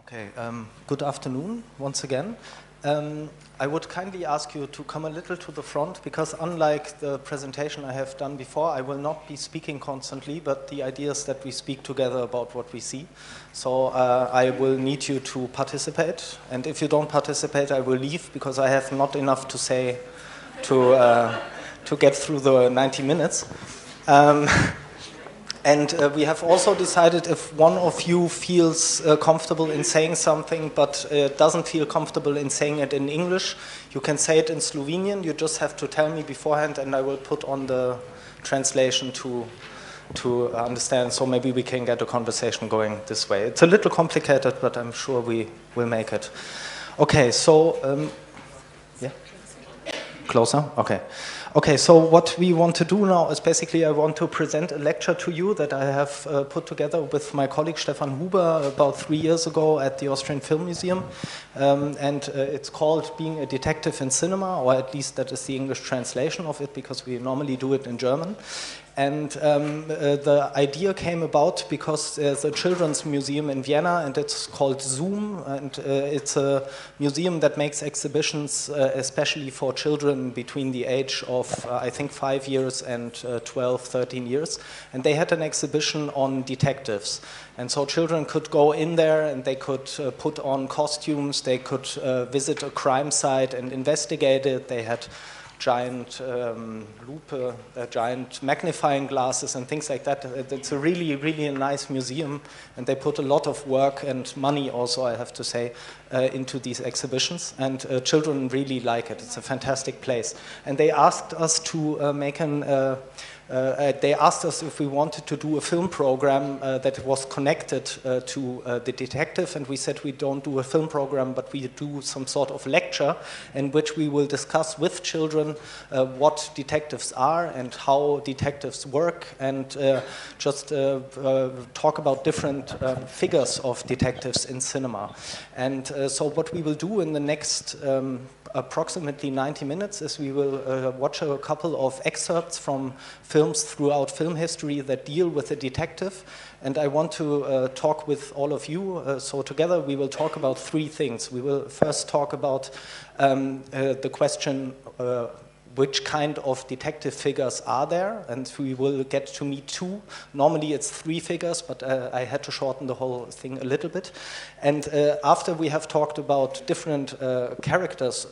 Okay, good afternoon once again. I would kindly ask you to come a little to the front because unlike the presentation I have done before, I will not be speaking constantly, but the idea is that we speak together about what we see. So I will need you to participate, and if you don't participate, I will leave because I have not enough to say to get through the 90 minutes. And we have also decided if one of you feels comfortable in saying something but doesn't feel comfortable in saying it in English, you can say it in Slovenian. You just have to tell me beforehand and I will put on the translation to understand. So maybe we can get a conversation going this way. It's a little complicated, but I'm sure we will make it. Okay, so, yeah? Closer? Okay. Okay, so what we want to do now is basically I want to present a lecture to you that I have put together with my colleague Stefan Huber about 3 years ago at the Austrian Film Museum. It's called Being a Detective in Cinema, or at least that is the English translation of it because we normally do it in German. And the idea came about because there's a children's museum in Vienna and it's called Zoom, and it's a museum that makes exhibitions especially for children between the age of I think 5 years and 12, 13 years. And they had an exhibition on detectives. And so children could go in there and they could put on costumes, they could visit a crime site and investigate it. They had giant giant magnifying glasses and things like that. It's a really, really nice museum, and they put a lot of work and money also, I have to say, into these exhibitions, and children really like it. It's a fantastic place. And they asked us to make they asked us if we wanted to do a film program that was connected to the detective, and we said we don't do a film program, but we do some sort of lecture in which we will discuss with children what detectives are and how detectives work, and just talk about different figures of detectives in cinema. And so what we will do in the next approximately 90 minutes is we will watch a couple of excerpts from films throughout film history that deal with a detective, and I want to talk with all of you. So together we will talk about 3 things. We will first talk about the question which kind of detective figures are there, and we will get to meet 2. Normally it's 3 figures, but I had to shorten the whole thing a little bit. And after we have talked about different characters,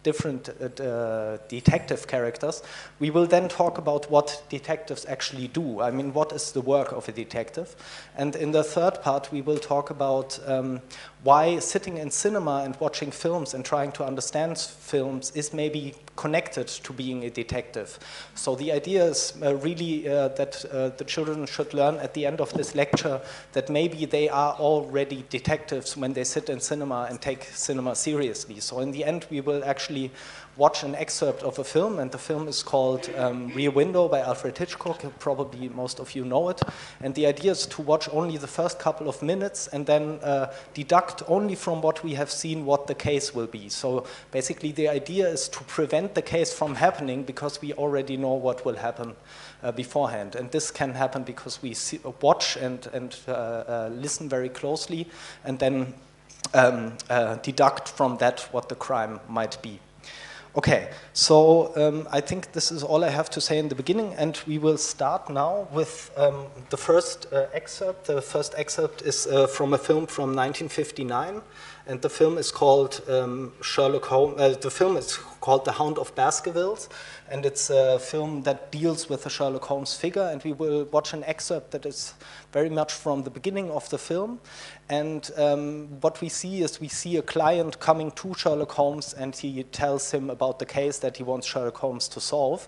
different detective characters, we will then talk about what detectives actually do. I mean, what is the work of a detective? And in the third part, we will talk about why sitting in cinema and watching films and trying to understand films is maybe connected to being a detective. So the idea is really that the children should learn at the end of this lecture that maybe they are already detectives when they sit in cinema and take cinema seriously. So in the end, we will actually watch an excerpt of a film, and the film is called Rear Window by Alfred Hitchcock. Probably most of you know it. And the idea is to watch only the first couple of minutes and then deduct only from what we have seen what the case will be. So basically the idea is to prevent the case from happening because we already know what will happen beforehand. And this can happen because we watch and listen very closely and then deduct from that what the crime might be. Okay, so I think this is all I have to say in the beginning, and we will start now with the first excerpt. The first excerpt is from a film from 1959, and the film is called Sherlock Holmes. The film is called The Hound of Baskervilles, and it's a film that deals with the Sherlock Holmes figure, and we will watch an excerpt that is very much from the beginning of the film. And what we see is we see a client coming to Sherlock Holmes, and he tells him about the case that he wants Sherlock Holmes to solve.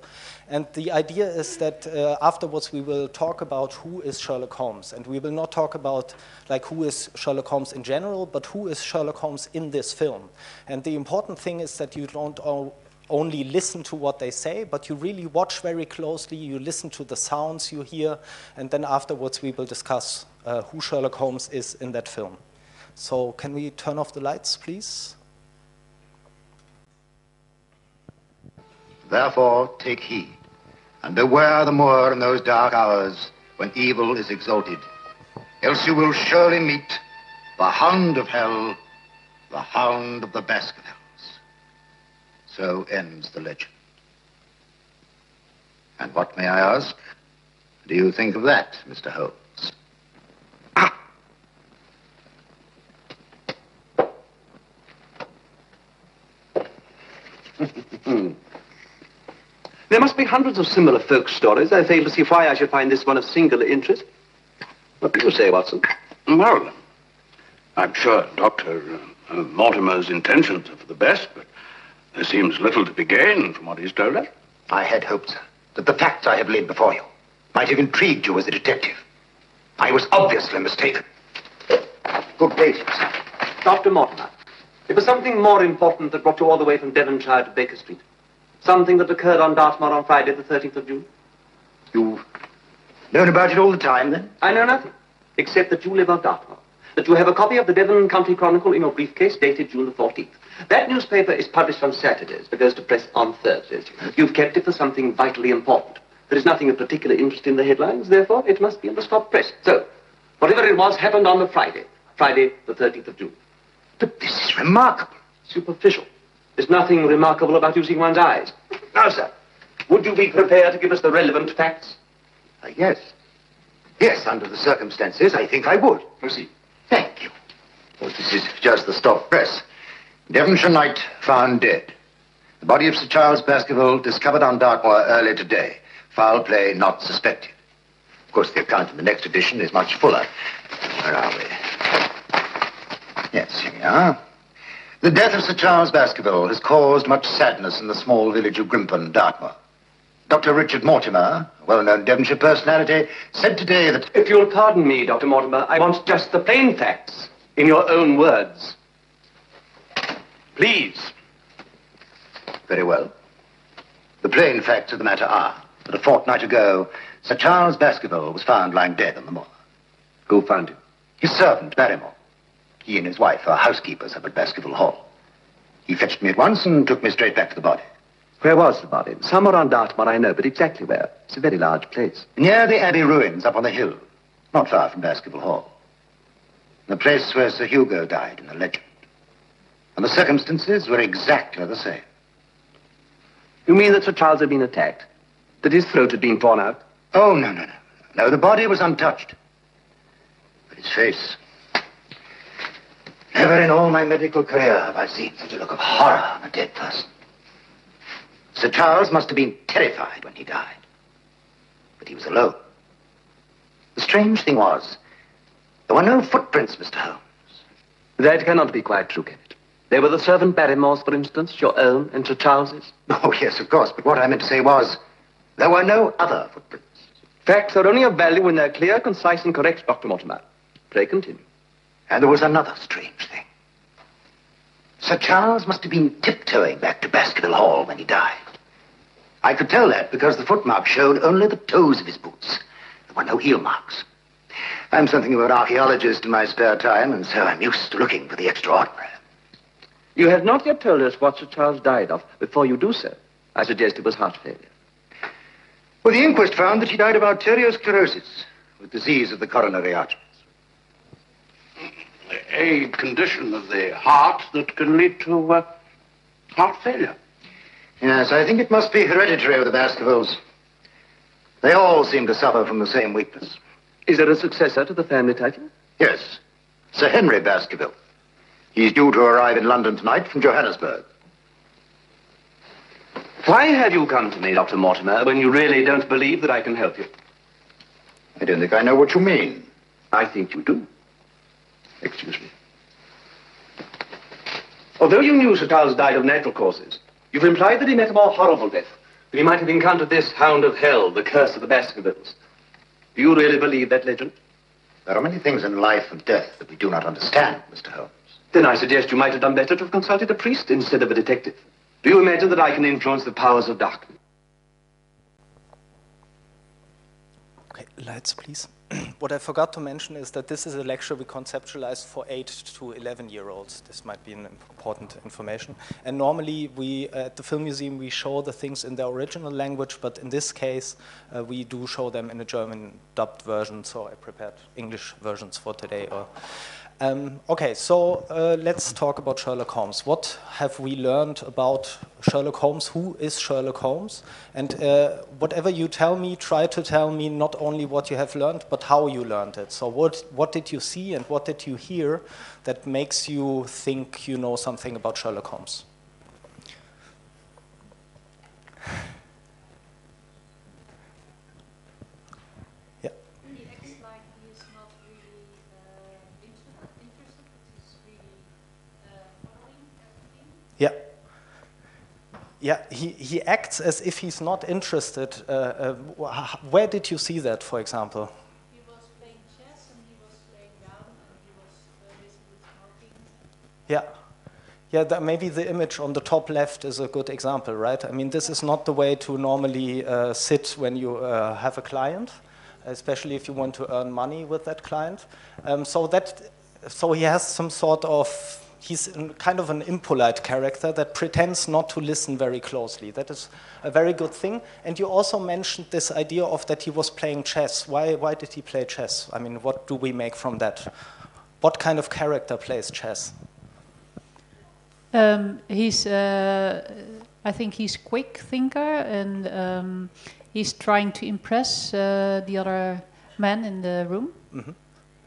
And the idea is that afterwards we will talk about who is Sherlock Holmes, and we will not talk about like who is Sherlock Holmes in general, but who is Sherlock Holmes in this film. And the important thing is that you don't only listen to what they say, but you really watch very closely, you listen to the sounds you hear, and then afterwards we will discuss who Sherlock Holmes is in that film. So can we turn off the lights, please? Therefore take heed, and beware the more in those dark hours when evil is exalted. Else you will surely meet the hound of hell, the hound of the Baskervilles. So ends the legend. And what, may I ask, do you think of that, Mr. Holmes? There must be hundreds of similar folk stories. I fail to see why I should find this one of singular interest. What do you say, Watson? Well, I'm sure Dr. Mortimer's intentions are for the best, but there seems little to be gained from what he's told us. I had hoped, sir, that the facts I have laid before you might have intrigued you as a detective. I was obviously mistaken. Good day, sir. Dr. Mortimer, it was something more important that brought you all the way from Devonshire to Baker Street. Something that occurred on Dartmoor on Friday, the 13th of June. You've known about it all the time, then? I know nothing, except that you live on Dartmoor. That you have a copy of the Devon County Chronicle in your briefcase dated June the 14th. That newspaper is published on Saturdays, but goes to press on Thursdays. You've kept it for something vitally important. There is nothing of particular interest in the headlines, therefore it must be in the stop press. So, whatever it was happened on the Friday the 13th of June. But this is remarkable. Superficial. There's nothing remarkable about using one's eyes. Now, sir, would you be prepared to give us the relevant facts? Yes. Yes, under the circumstances, I think I would. Proceed. Thank you. Well, this is just the stop press. Devonshire knight found dead. The body of Sir Charles Baskerville discovered on Dartmoor early today. Foul play not suspected. Of course, the account in the next edition is much fuller. Where are we? Yes, here we are. The death of Sir Charles Baskerville has caused much sadness in the small village of Grimpen, Dartmoor. Dr. Richard Mortimer, a well-known Devonshire personality, said today that... If you'll pardon me, Dr. Mortimer, I want just the plain facts, in your own words. Please. Very well. The plain facts of the matter are that a fortnight ago, Sir Charles Baskerville was found lying dead on the moor. Who found him? His servant, Barrymore. He and his wife are housekeepers up at Baskerville Hall. He fetched me at once and took me straight back to the body. Where was the body? Somewhere on Dartmoor, I know, but exactly where? It's a very large place. Near the Abbey ruins up on the hill, not far from Baskerville Hall. The place where Sir Hugo died in the legend. And the circumstances were exactly the same. You mean that Sir Charles had been attacked? That his throat had been torn out? Oh, no, no, no. No, the body was untouched. But his face... Never in all my medical career have I seen such a look of horror on a dead person. Sir Charles must have been terrified when he died. But he was alone. The strange thing was, there were no footprints, Mr. Holmes. That cannot be quite true, Kenneth. They were the servant Barrymore's, for instance, your own and Sir Charles's. Oh, yes, of course. But what I meant to say was, there were no other footprints. Facts are only of value when they're clear, concise, and correct, Dr. Mortimer. Pray continue. And there was another strange thing. Sir Charles must have been tiptoeing back to Baskerville Hall when he died. I could tell that because the footmarks showed only the toes of his boots. There were no heel marks. I'm something of an archaeologist in my spare time, and so I'm used to looking for the extraordinary. You have not yet told us what Sir Charles died of. Before you do so, I suggest it was heart failure. Well, the inquest found that he died of arteriosclerosis, with disease of the coronary arteries. A condition of the heart that can lead to heart failure. Yes, I think it must be hereditary with the Baskervilles. They all seem to suffer from the same weakness. Is there a successor to the family title? Yes, Sir Henry Baskerville. He's due to arrive in London tonight from Johannesburg. Why have you come to me, Dr. Mortimer, when you really don't believe that I can help you? I don't think I know what you mean. I think you do. Excuse me. Although you knew Sir Charles died of natural causes, you've implied that he met a more horrible death, that he might have encountered this hound of hell, the curse of the Baskervilles. Do you really believe that legend? There are many things in life and death that we do not understand, Mr. Holmes. Then I suggest you might have done better to have consulted a priest instead of a detective. Do you imagine that I can influence the powers of darkness? Okay, lights, please. What I forgot to mention is that this is a lecture we conceptualized for 8 to 11-year-olds. This might be an important information. And normally, we at the Film Museum, we show the things in their original language, but in this case, we do show them in a German dubbed version, so I prepared English versions for today. Okay, so let's talk about Sherlock Holmes. What have we learned about Sherlock Holmes? Who is Sherlock Holmes? And whatever you tell me, try to tell me not only what you have learned, but how you learned it. So what did you see and what did you hear that makes you think you know something about Sherlock Holmes? Yeah. Yeah, he acts as if he's not interested. Where did you see that, for example? He was playing chess and he was laying down and he was basically smoking. Yeah. Yeah, maybe the image on the top left is a good example, right? I mean, this is not the way to normally sit when you have a client, especially if you want to earn money with that client. So he has some sort of, he's kind of an impolite character that pretends not to listen very closely. That is a very good thing. And you also mentioned this idea of that he was playing chess. Why did he play chess? I mean, what do we make from that? What kind of character plays chess? I think he's quick thinker and he's trying to impress the other men in the room. Mm-hmm.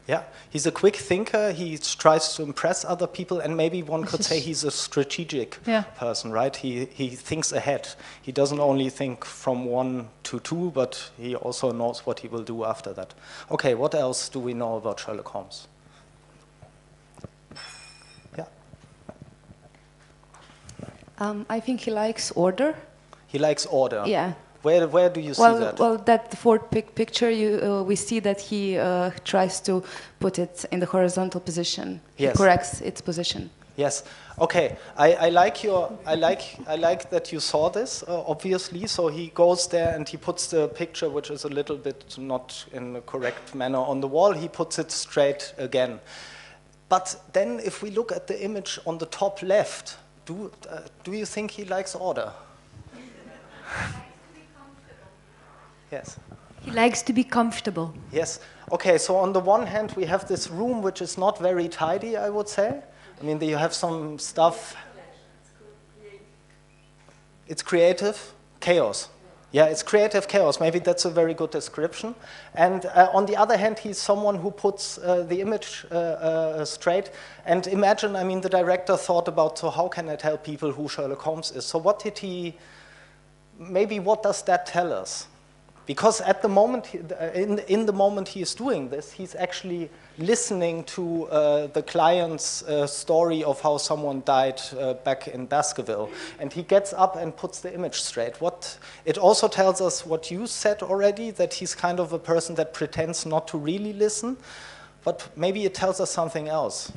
Yeah, he's a quick thinker, he tries to impress other people, and maybe one could say he's a strategic person, right? He thinks ahead. He doesn't only think from 1 to 2, but he also knows what he will do after that. Okay, what else do we know about Sherlock Holmes? Yeah. I think he likes order. He likes order. Yeah. Where do you see that? Well, that fourth picture, we see that he tries to put it in the horizontal position. Yes. He corrects its position. Yes. Okay. I like that you saw this. Obviously, so he goes there and he puts the picture, which is a little bit not in the correct manner, on the wall. He puts it straight again. But then, if we look at the image on the top left, do you think he likes order? Yes. He likes to be comfortable. Yes. Okay, so on the one hand, we have this room which is not very tidy, I would say. I mean, you have some stuff. It's creative chaos. Yeah, it's creative chaos. Maybe that's a very good description. And on the other hand, he's someone who puts the image straight. And imagine, I mean, the director thought about, so how can I tell people who Sherlock Holmes is? So what does that tell us? Because at the moment, in the moment he is doing this, he's actually listening to the client's story of how someone died back in Baskerville. And he gets up and puts the image straight. It also tells us what you said already, that he's kind of a person that pretends not to really listen. But maybe it tells us something else.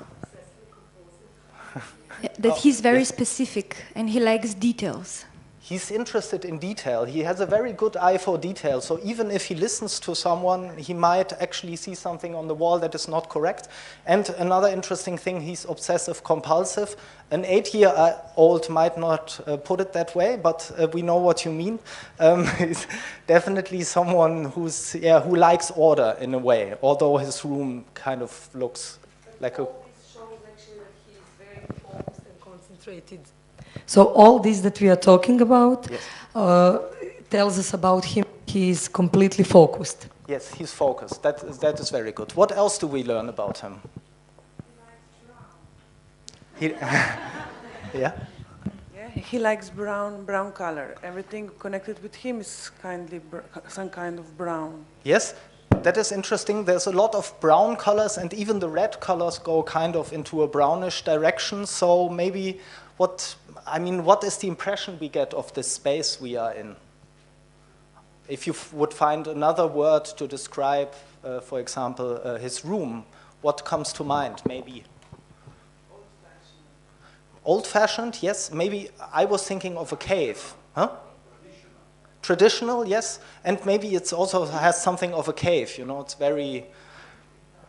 That he's very specific and he likes details. He's interested in detail. He has a very good eye for detail. So even if he listens to someone, he might actually see something on the wall that is not correct. And another interesting thing, he's obsessive compulsive. An 8-year-old might not put it that way, but we know what you mean. He's definitely someone who likes order in a way, although his room kind of looks like a... All this shows actually that he's very focused and concentrated. So all this that we are talking about tells us about him. He is completely focused. Yes, he's focused. That is very good. What else do we learn about him? Yeah? Yeah, he likes brown color. Everything connected with him is some kind of brown. Yes, that is interesting. There's a lot of brown colors, and even the red colors go kind of into a brownish direction. So maybe what is the impression we get of this space we are in? If you would find another word to describe, for example, his room, what comes to mind? Maybe old-fashioned, yes. Maybe I was thinking of a cave. Huh? Traditional, yes. And maybe it also has something of a cave. You know,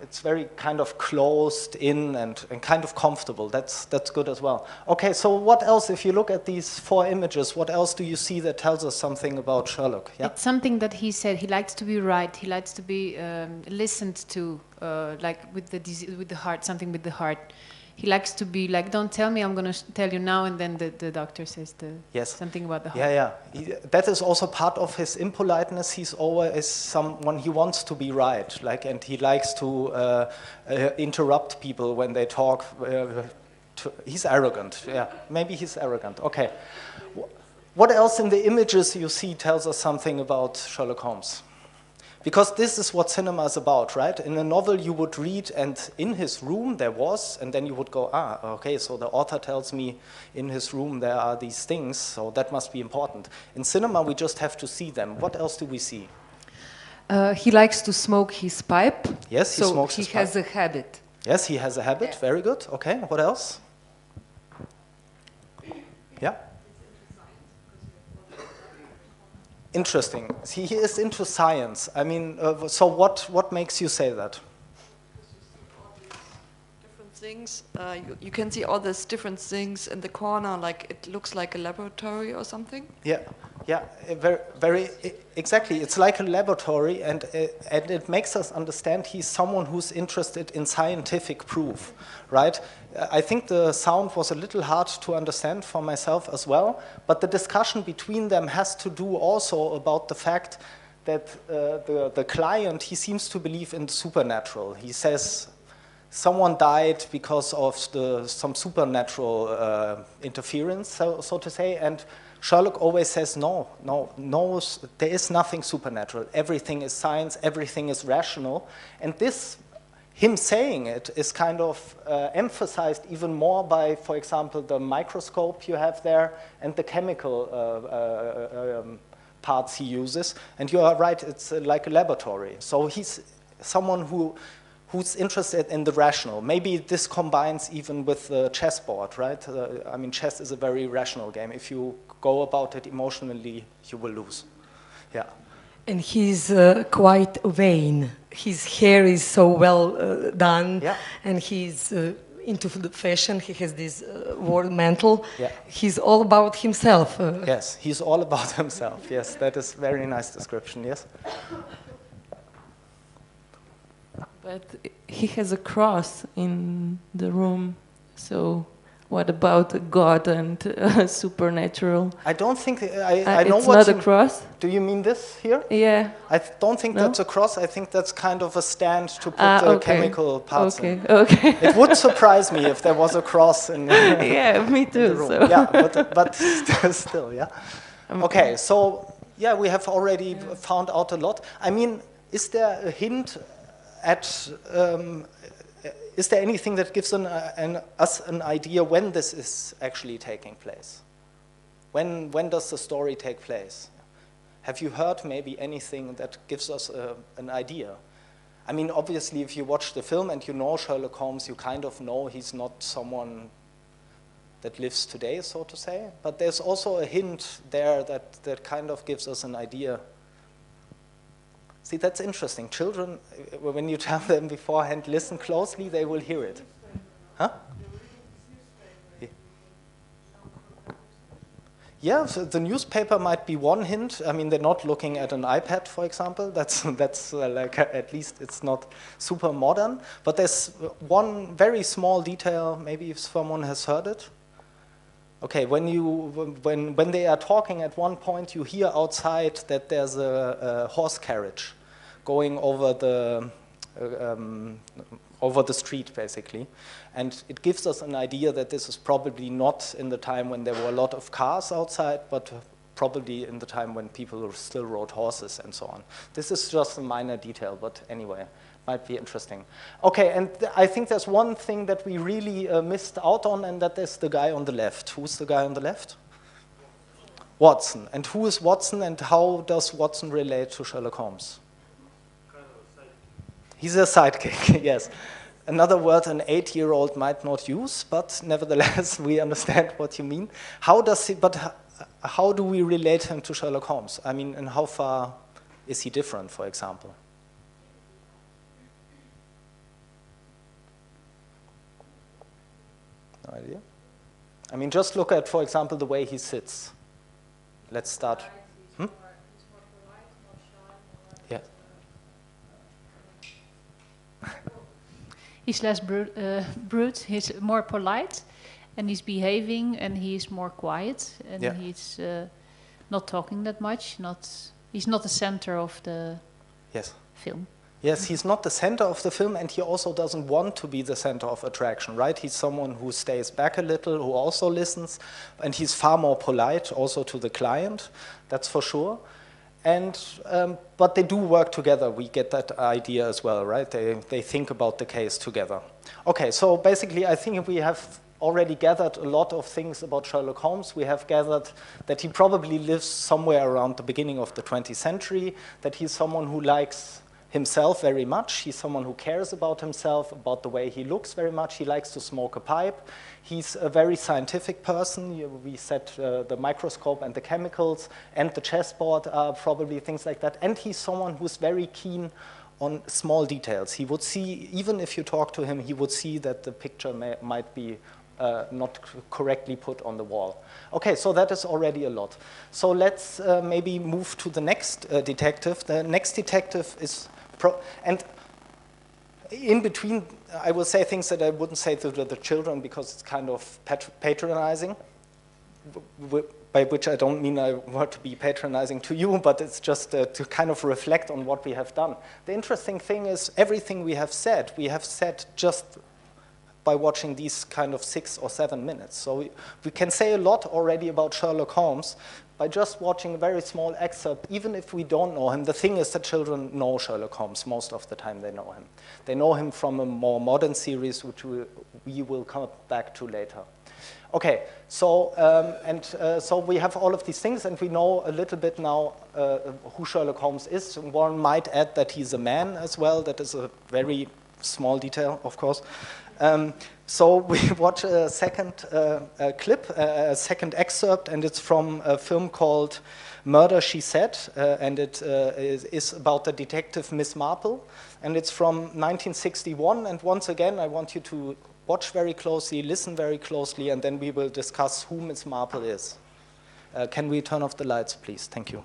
it's very kind of closed in and kind of comfortable. That's good as well. Okay, so what else, if you look at these 4 images, what else do you see that tells us something about Sherlock? Yeah? It's something that he said. He likes to be right. He likes to be listened to, like with the heart, something with the heart. He likes to be like, don't tell me, I'm going to tell you now, and then the doctor says something about the heart. Yeah. That is also part of his impoliteness. He's always someone, he wants to be right, and he likes to interrupt people when they talk. He's arrogant, yeah. Maybe he's arrogant, okay. What else in the images you see tells us something about Sherlock Holmes? Because this is what cinema is about, right? In a novel you would read, and in his room there was, and then you would go, okay, so the author tells me in his room there are these things, so that must be important. In cinema we just have to see them. What else do we see? He likes to smoke his pipe. Yes, he smokes his pipe. So he has a habit. Yes, he has a habit, yeah. Very good. Okay, what else? Yeah? Interesting. He is into science. I mean, so what makes you say that? Different things. You can see all these different things in the corner, like it looks like a laboratory or something. Yeah, very exactly. It's like a laboratory, and it makes us understand he's someone who's interested in scientific proof, right? I think the sound was a little hard to understand for myself as well, but the discussion between them has to do also about the fact that the client, he seems to believe in the supernatural. He says someone died because of some supernatural interference, so to say, and Sherlock always says, no, there is nothing supernatural. Everything is science, everything is rational, and him saying it is kind of emphasized even more by, for example, the microscope you have there and the chemical parts he uses. And you are right, it's like a laboratory. So he's someone who's interested in the rational. Maybe this combines even with the chessboard, right? I mean, chess is a very rational game. If you go about it emotionally, you will lose. Yeah. And he's quite vain. His hair is so well done, yeah. And he's into the fashion. He has this world mantle. Yeah. He's all about himself. Yes, he's all about himself. Yes, that is a very nice description, yes. But he has a cross in the room, so what about God and supernatural? I don't think, I know it's not a cross? Do you mean this here? Yeah. I don't think that's a cross. I think that's kind of a stand to put the chemical parts in. Okay. It would surprise me if there was a cross in yeah, me too. In the room. So. Yeah, but still, yeah. Okay, so yeah, we have already found out a lot. I mean, is there a hint at... is there anything that gives us an idea when this is actually taking place? When does the story take place? Have you heard maybe anything that gives us an idea? I mean, obviously, if you watch the film and you know Sherlock Holmes, you kind of know he's not someone that lives today, so to say. But there's also a hint there that kind of gives us an idea. See, that's interesting. Children, when you tell them beforehand, listen closely, they will hear it. Huh? Yeah, so the newspaper might be one hint. I mean, they're not looking at an iPad, for example. That's like, at least it's not super modern. But there's one very small detail, maybe if someone has heard it. Okay, when they are talking at one point, you hear outside that there's a horse carriage going over the street, basically. And it gives us an idea that this is probably not in the time when there were a lot of cars outside, but probably in the time when people still rode horses and so on. This is just a minor detail, but anyway, might be interesting. Okay, and I think there's one thing that we really missed out on, and that is the guy on the left. Who's the guy on the left? Watson. And who is Watson, and how does Watson relate to Sherlock Holmes? He's a sidekick, yes. Another word an 8-year-old might not use, but nevertheless, we understand what you mean. How do we relate him to Sherlock Holmes? I mean, and how far is he different, for example? idea? I mean, just look at, for example, the way he sits. Let's start. Yeah. He's less brute, he's more polite, and he's behaving, and he's more quiet, and he's not talking that much. He's not the center of the film. Yes, he's not the center of the film, and he also doesn't want to be the center of attraction, right? He's someone who stays back a little, who also listens, and he's far more polite also to the client, that's for sure. And, but they do work together, we get that idea as well, right? They think about the case together. Okay, so basically I think we have already gathered a lot of things about Sherlock Holmes. We have gathered that he probably lives somewhere around the beginning of the 20th century, that he's someone who likes himself very much. He's someone who cares about himself, about the way he looks very much. He likes to smoke a pipe. He's a very scientific person. We said the microscope and the chemicals and the chessboard are probably things like that. And he's someone who's very keen on small details. He would see, even if you talk to him, he would see that the picture might be not correctly put on the wall. Okay, so that is already a lot. So let's maybe move to the next detective. The next detective is, and in between, I will say things that I wouldn't say to the children because it's kind of patronizing, by which I don't mean I want to be patronizing to you, but it's just to kind of reflect on what we have done. The interesting thing is everything we have said just by watching these kind of 6 or 7 minutes. So we can say a lot already about Sherlock Holmes by just watching a very small excerpt, even if we don't know him. The thing is that children know Sherlock Holmes most of the time. They know him. They know him from a more modern series, which we will come back to later. Okay, so so we have all of these things, and we know a little bit now who Sherlock Holmes is. One might add that he's a man as well. That is a very small detail, of course. So we watch a second clip, a second excerpt, and it's from a film called Murder, She Said, and it is about the detective Miss Marple, and it's from 1961, and once again I want you to watch very closely, listen very closely, and then we will discuss who Miss Marple is. Can we turn off the lights, please? Thank you.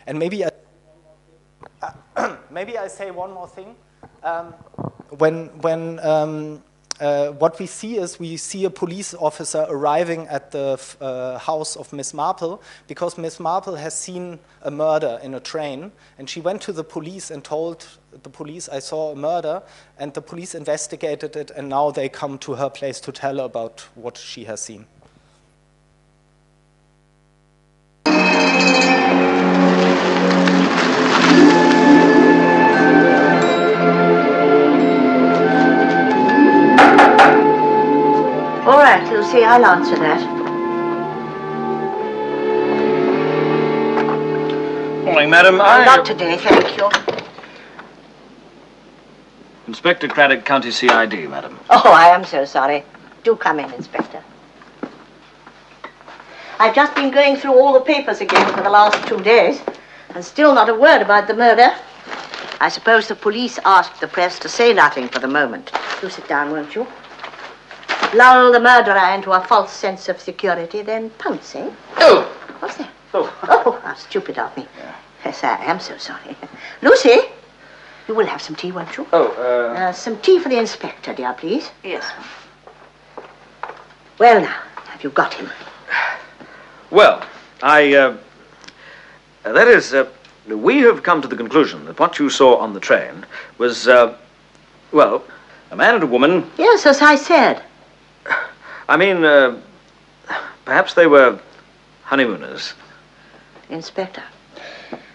And maybe I say one more thing. What we see is we see a police officer arriving at the house of Miss Marple because Miss Marple has seen a murder in a train, and she went to the police and told the police, I saw a murder, and the police investigated it, and now they come to her place to tell her about what she has seen. All right, Lucy, I'll answer that. Morning, madam. Not today, thank you. Inspector Craddock, County CID, madam. Oh, I am so sorry. Do come in, Inspector. I've just been going through all the papers again for the last 2 days, and still not a word about the murder. I suppose the police asked the press to say nothing for the moment. Do sit down, won't you? Lull the murderer into a false sense of security, then pounce, eh? Oh! What's that? Oh, how stupid of me. Yeah. Yes, I am so sorry. Lucy, you will have some tea, won't you? Oh, some tea for the inspector, dear, please. Yes. Well, now, have you got him? Well, that is, we have come to the conclusion that what you saw on the train was, well, a man and a woman. Yes, as I said. I mean, perhaps they were honeymooners. Inspector,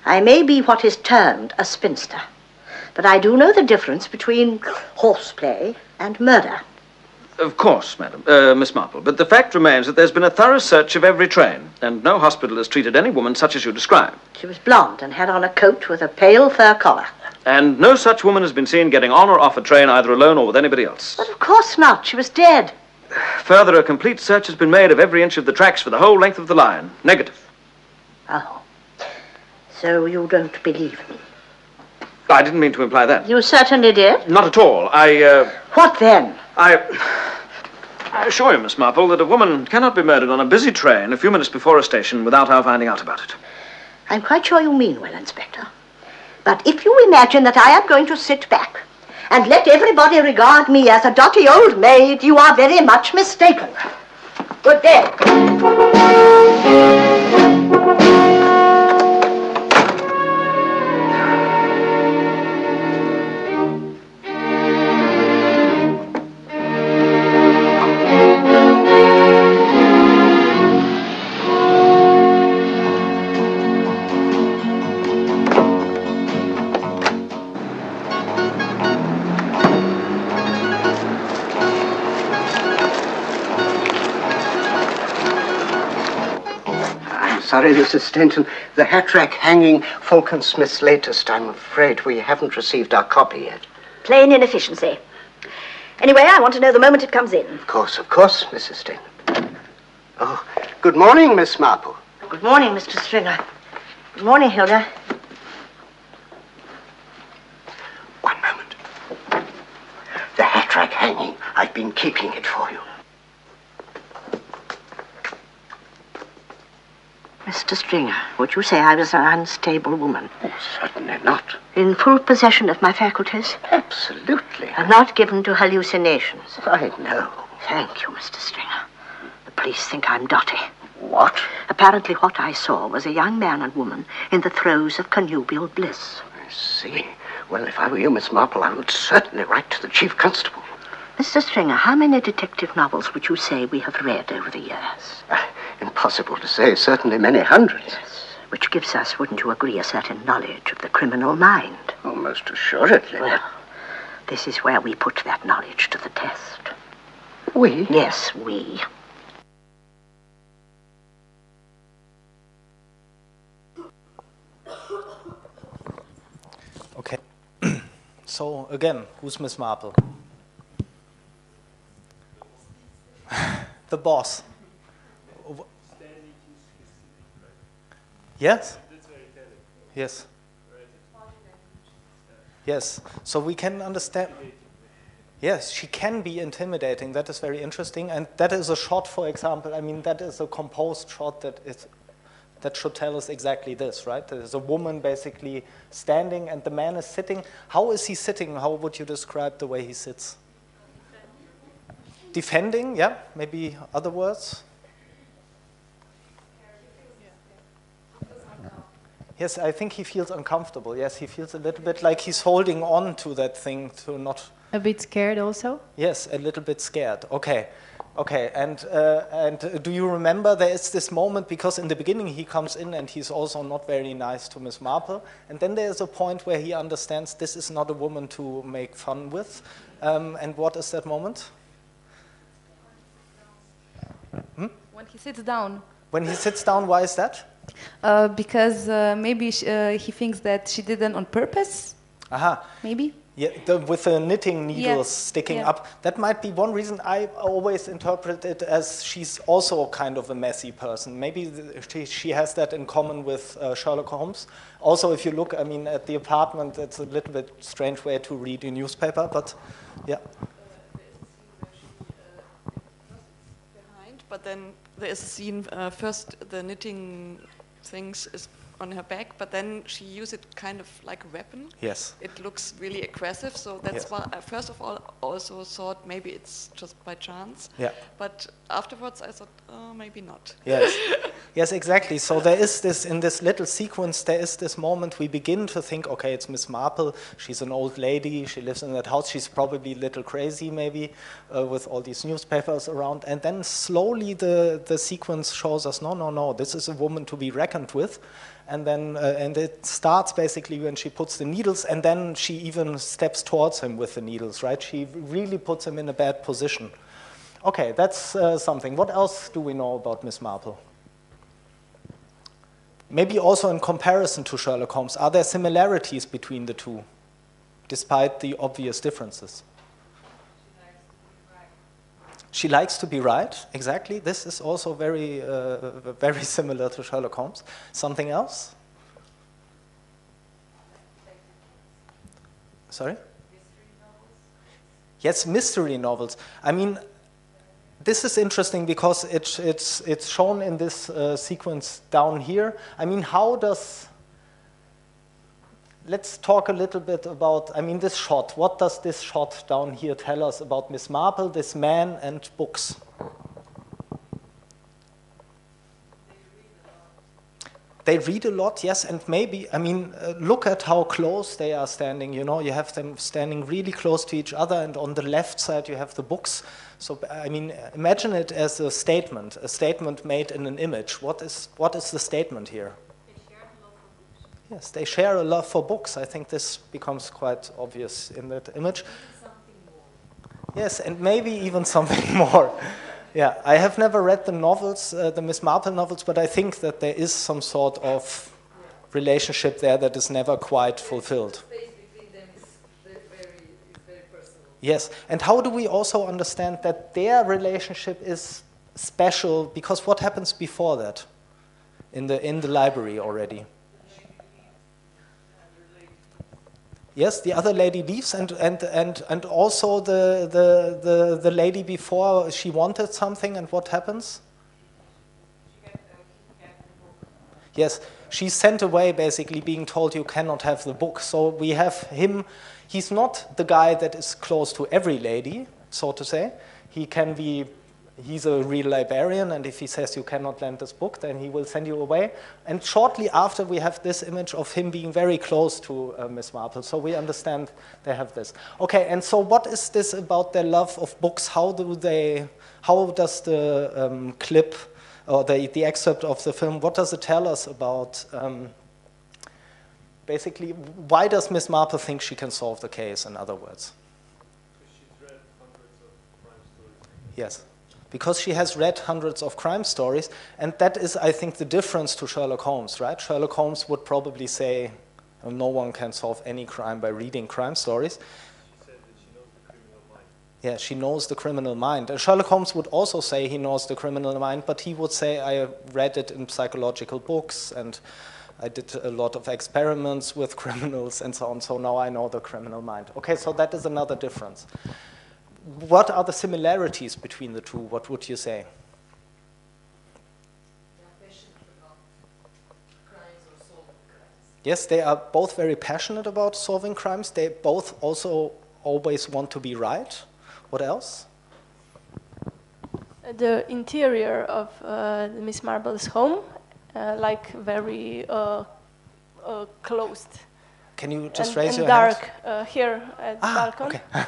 I may be what is termed a spinster, but I do know the difference between horseplay and murder. Of course, madam, Miss Marple, but the fact remains that there's been a thorough search of every train, and no hospital has treated any woman such as you describe. She was blonde and had on a coat with a pale fur collar. And no such woman has been seen getting on or off a train either alone or with anybody else. But of course not. She was dead. Further, a complete search has been made of every inch of the tracks for the whole length of the line. Negative. Oh. So you don't believe me? I didn't mean to imply that. You certainly did. Not at all. What then? I assure you, Miss Marple, that a woman cannot be murdered on a busy train a few minutes before a station without our finding out about it. I'm quite sure you mean well, Inspector. But if you imagine that I am going to sit back and let everybody regard me as a dotty old maid, you are very much mistaken. Good day. Sorry, Mrs. Stanton. The hat rack hanging Falcon-Smith's latest. I'm afraid we haven't received our copy yet. Plain inefficiency. Anyway, I want to know the moment it comes in. Of course, Mrs. Stanton. Oh, good morning, Miss Marple. Good morning, Mr. Stringer. Good morning, Hilda. One moment. The hat rack hanging. I've been keeping it for you. Mr. Stringer, would you say I was an unstable woman? Oh, certainly not. In full possession of my faculties? Absolutely. And not given to hallucinations? I know. Thank you, Mr. Stringer. The police think I'm dotty. What? Apparently what I saw was a young man and woman in the throes of connubial bliss. I see. Well, if I were you, Miss Marple, I would certainly write to the Chief Constable. Mr. Stringer, how many detective novels would you say we have read over the years? Impossible to say. Certainly many hundreds. Yes. Which gives us, wouldn't you agree, a certain knowledge of the criminal mind? Oh, most assuredly. Well, this is where we put that knowledge to the test. We? Yes, we. Okay. So, again, who's Miss Marple? The boss. Yes? Yes. Yes. So we can understand. Yes, she can be intimidating. That is very interesting. And that is a shot, for example. I mean, that is a composed shot that should tell us exactly this, right? There's a woman basically standing and the man is sitting. How is he sitting? How would you describe the way he sits? Defending, yeah? Maybe other words? Yes, I think he feels uncomfortable. Yes, he feels a little bit like he's holding on to that thing to not... A bit scared also? Yes, a little bit scared. Okay. Okay, and do you remember there is this moment, because in the beginning he comes in and he's also not very nice to Miss Marple, and then there's a point where he understands this is not a woman to make fun with. And what is that moment? When he sits down. When he sits down, why is that? Because maybe he thinks that she did it on purpose. Aha. Maybe. Yeah, with the knitting needles sticking yeah. up. That might be one reason. I always interpret it as she's also kind of a messy person. Maybe she has that in common with Sherlock Holmes. Also, if you look, I mean, at the apartment, it's a little bit strange way to read a newspaper, but yeah. But then there is a scene, first the knitting things is on her back, but then she used it kind of like a weapon. Yes. It looks really aggressive, so that's why I first of all also thought maybe it's just by chance. Yeah. But afterwards I thought, oh, maybe not. Yes. Yes, exactly. So there is this, in this little sequence, there is this moment we begin to think, okay, it's Miss Marple, she's an old lady, she lives in that house, she's probably a little crazy maybe, with all these newspapers around, and then slowly the sequence shows us, no, this is a woman to be reckoned with. And then, and it starts basically when she puts the needles, and then she even steps towards him with the needles, right? She really puts him in a bad position. Okay, that's something. What else do we know about Miss Marple? Maybe also in comparison to Sherlock Holmes, are there similarities between the two, despite the obvious differences? She likes to be right, exactly. This is also very, very similar to Sherlock Holmes. Something else? Sorry? Yes, mystery novels. I mean, this is interesting because it's shown in this sequence down here. I mean, how does... Let's talk a little bit about, I mean, this shot. What does this shot down here tell us about Miss Marple, this man, and books? They read a lot, yes, and maybe, I mean, look at how close they are standing, you know, you have them standing really close to each other, and on the left side you have the books. So, I mean, imagine it as a statement made in an image. What is the statement here? Yes, they share a love for books. I think this becomes quite obvious in that image. Yes, and maybe even something more. Yeah, I have never read the novels, the Miss Marple novels, but I think that there is some sort of relationship there that is never quite fulfilled. Yes, and how do we also understand that their relationship is special? Because what happens before that in the library already? Yes, the other lady leaves, and also the lady before, she wanted something, and what happens? Yes, she's sent away, basically being told you cannot have the book. So we have him. He's not the guy that is close to every lady, so to say. He can be. He's a real librarian, and if he says you cannot lend this book, then he will send you away. And shortly after, we have this image of him being very close to Miss Marple, so we understand they have this. Okay, and so what is this about their love of books? How does the clip, or the excerpt of the film, what does it tell us about, basically, why does Miss Marple think she can solve the case, in other words? Because she's read hundreds of crime stories. Yes. Because she has read hundreds of crime stories, and that is, I think, the difference to Sherlock Holmes, right? Sherlock Holmes would probably say, no one can solve any crime by reading crime stories. She said that she knows the criminal mind. Yeah, she knows the criminal mind. And Sherlock Holmes would also say he knows the criminal mind, but he would say, I read it in psychological books, and I did a lot of experiments with criminals and so on, so now I know the criminal mind. Okay, so that is another difference. What are the similarities between the two? What would you say? Yes, they are both very passionate about solving crimes. They both also always want to be right. What else? The interior of Miss Marble's home, like very closed. Can you just raise and your dark hand? Here at the balcony. Okay.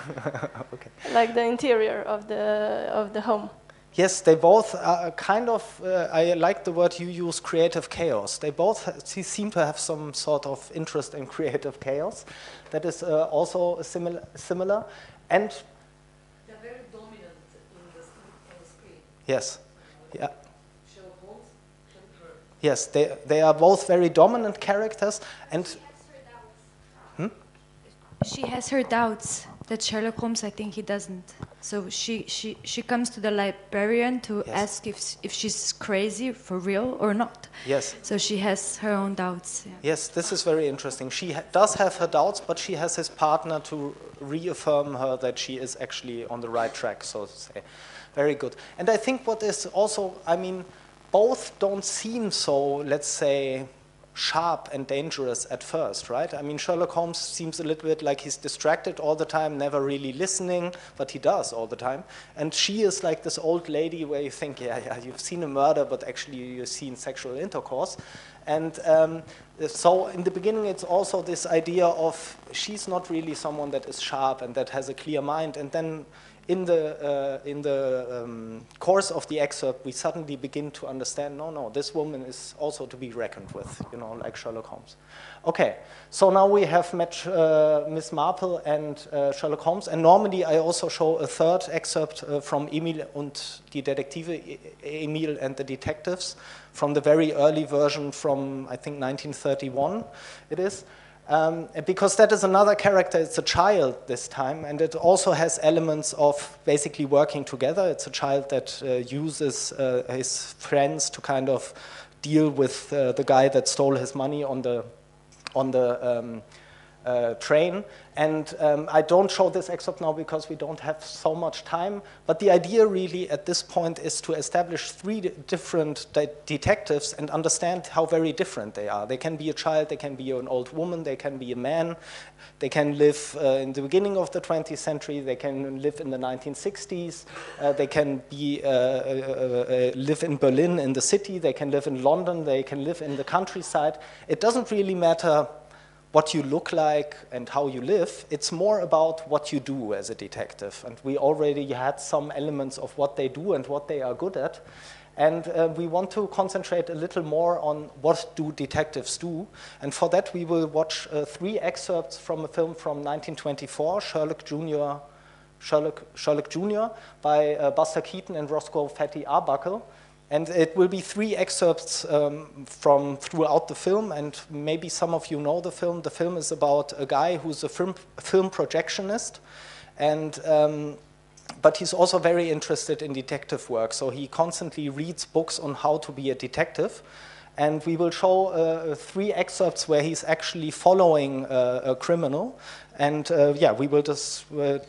Okay. Like the interior of the home. Yes, they both are kind of. I like the word you use, creative chaos. They both seem to have some sort of interest in creative chaos. That is also similar, and they're very dominant on the screen. Yes, yeah. Yes, they are both very dominant characters, and. She has her doubts that Sherlock Holmes, I think he doesn't. So she comes to the librarian to ask if she's crazy for real or not. Yes. So she has her own doubts. Yeah. Yes, this is very interesting. She does have her doubts, but she has his partner to reaffirm her that she is actually on the right track, so to say. Very good. And I think what is also, I mean, both don't seem so, let's say, sharp and dangerous at first, right? I mean, Sherlock Holmes seems a little bit like he's distracted all the time, never really listening, but he does all the time. And she is like this old lady where you think, yeah, you've seen a murder, but actually you've seen sexual intercourse. And so in the beginning, it's also this idea of she's not really someone that is sharp and that has a clear mind. And then in the course of the excerpt, we suddenly begin to understand, no, this woman is also to be reckoned with, you know, like Sherlock Holmes. Okay, so now we have met Miss Marple and Sherlock Holmes, and normally I also show a third excerpt from Emil und die Detektive, Emil and the Detectives, from the very early version from, I think, 1931 it is. Because that is another character, it's a child this time, and it also has elements of basically working together. It's a child that uses his friends to kind of deal with the guy that stole his money on the train. And I don't show this excerpt now because we don't have so much time, but the idea really at this point is to establish three different detectives and understand how very different they are. They can be a child, they can be an old woman, they can be a man, they can live in the beginning of the 20th century, they can live in the 1960s, they can be, live in Berlin in the city, they can live in London, they can live in the countryside. It doesn't really matter what you look like and how you live. It's more about what you do as a detective. And we already had some elements of what they do and what they are good at. And we want to concentrate a little more on what do detectives do. And for that, we will watch 3 excerpts from a film from 1924, Sherlock Jr. by Buster Keaton and Roscoe Fatty Arbuckle. And it will be 3 excerpts from throughout the film, and maybe some of you know the film. The film is about a guy who's a film projectionist, and but he's also very interested in detective work, so he constantly reads books on how to be a detective. And we will show 3 excerpts where he's actually following a criminal. And yeah, we will just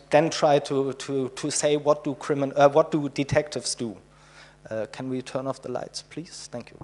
then try to say what do detectives do. Can we turn off the lights, please? Thank you.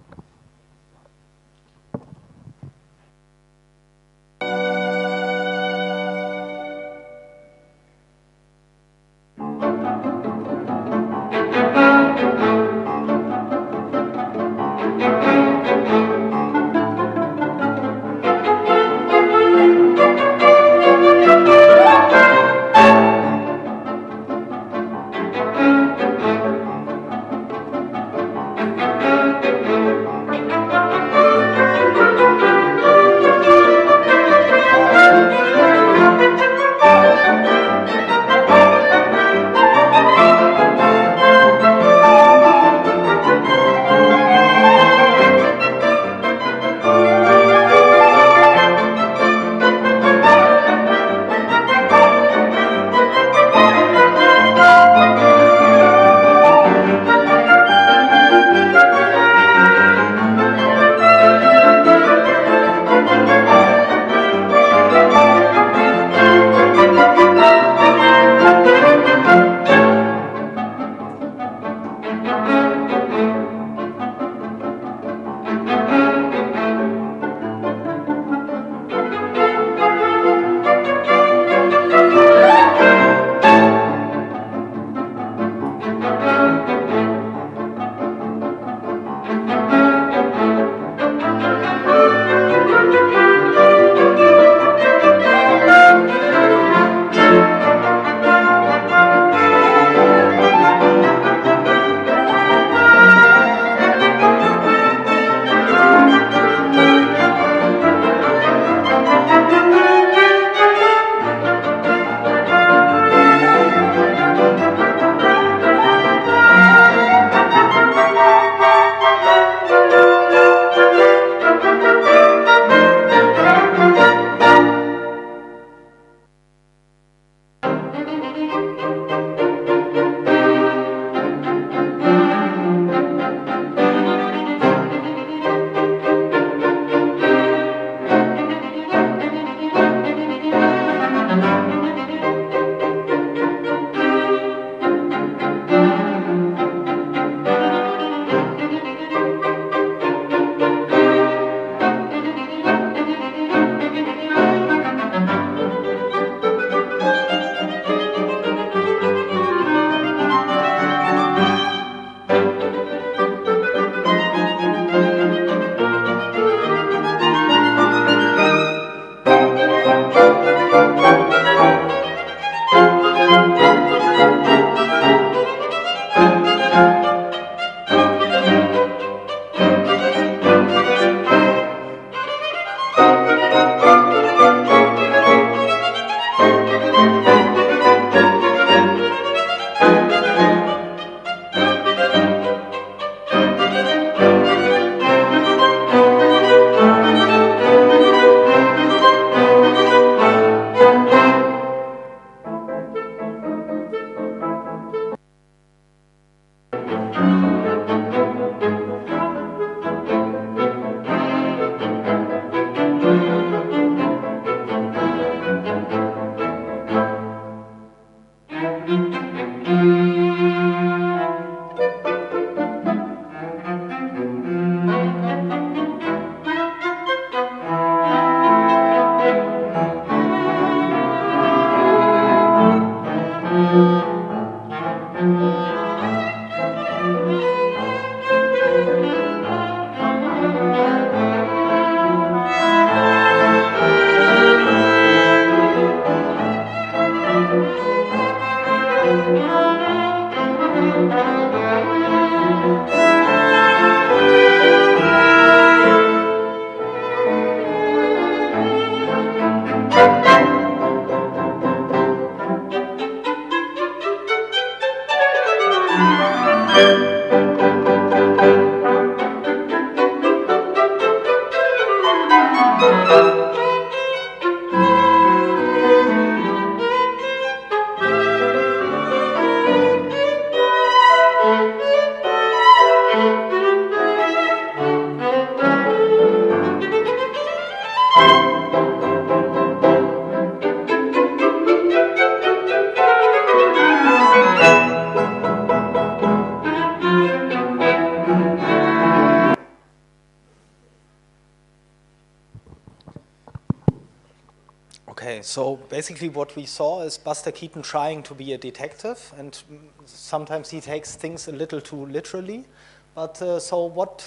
Okay, so basically what we saw is Buster Keaton trying to be a detective, and sometimes he takes things a little too literally. But so what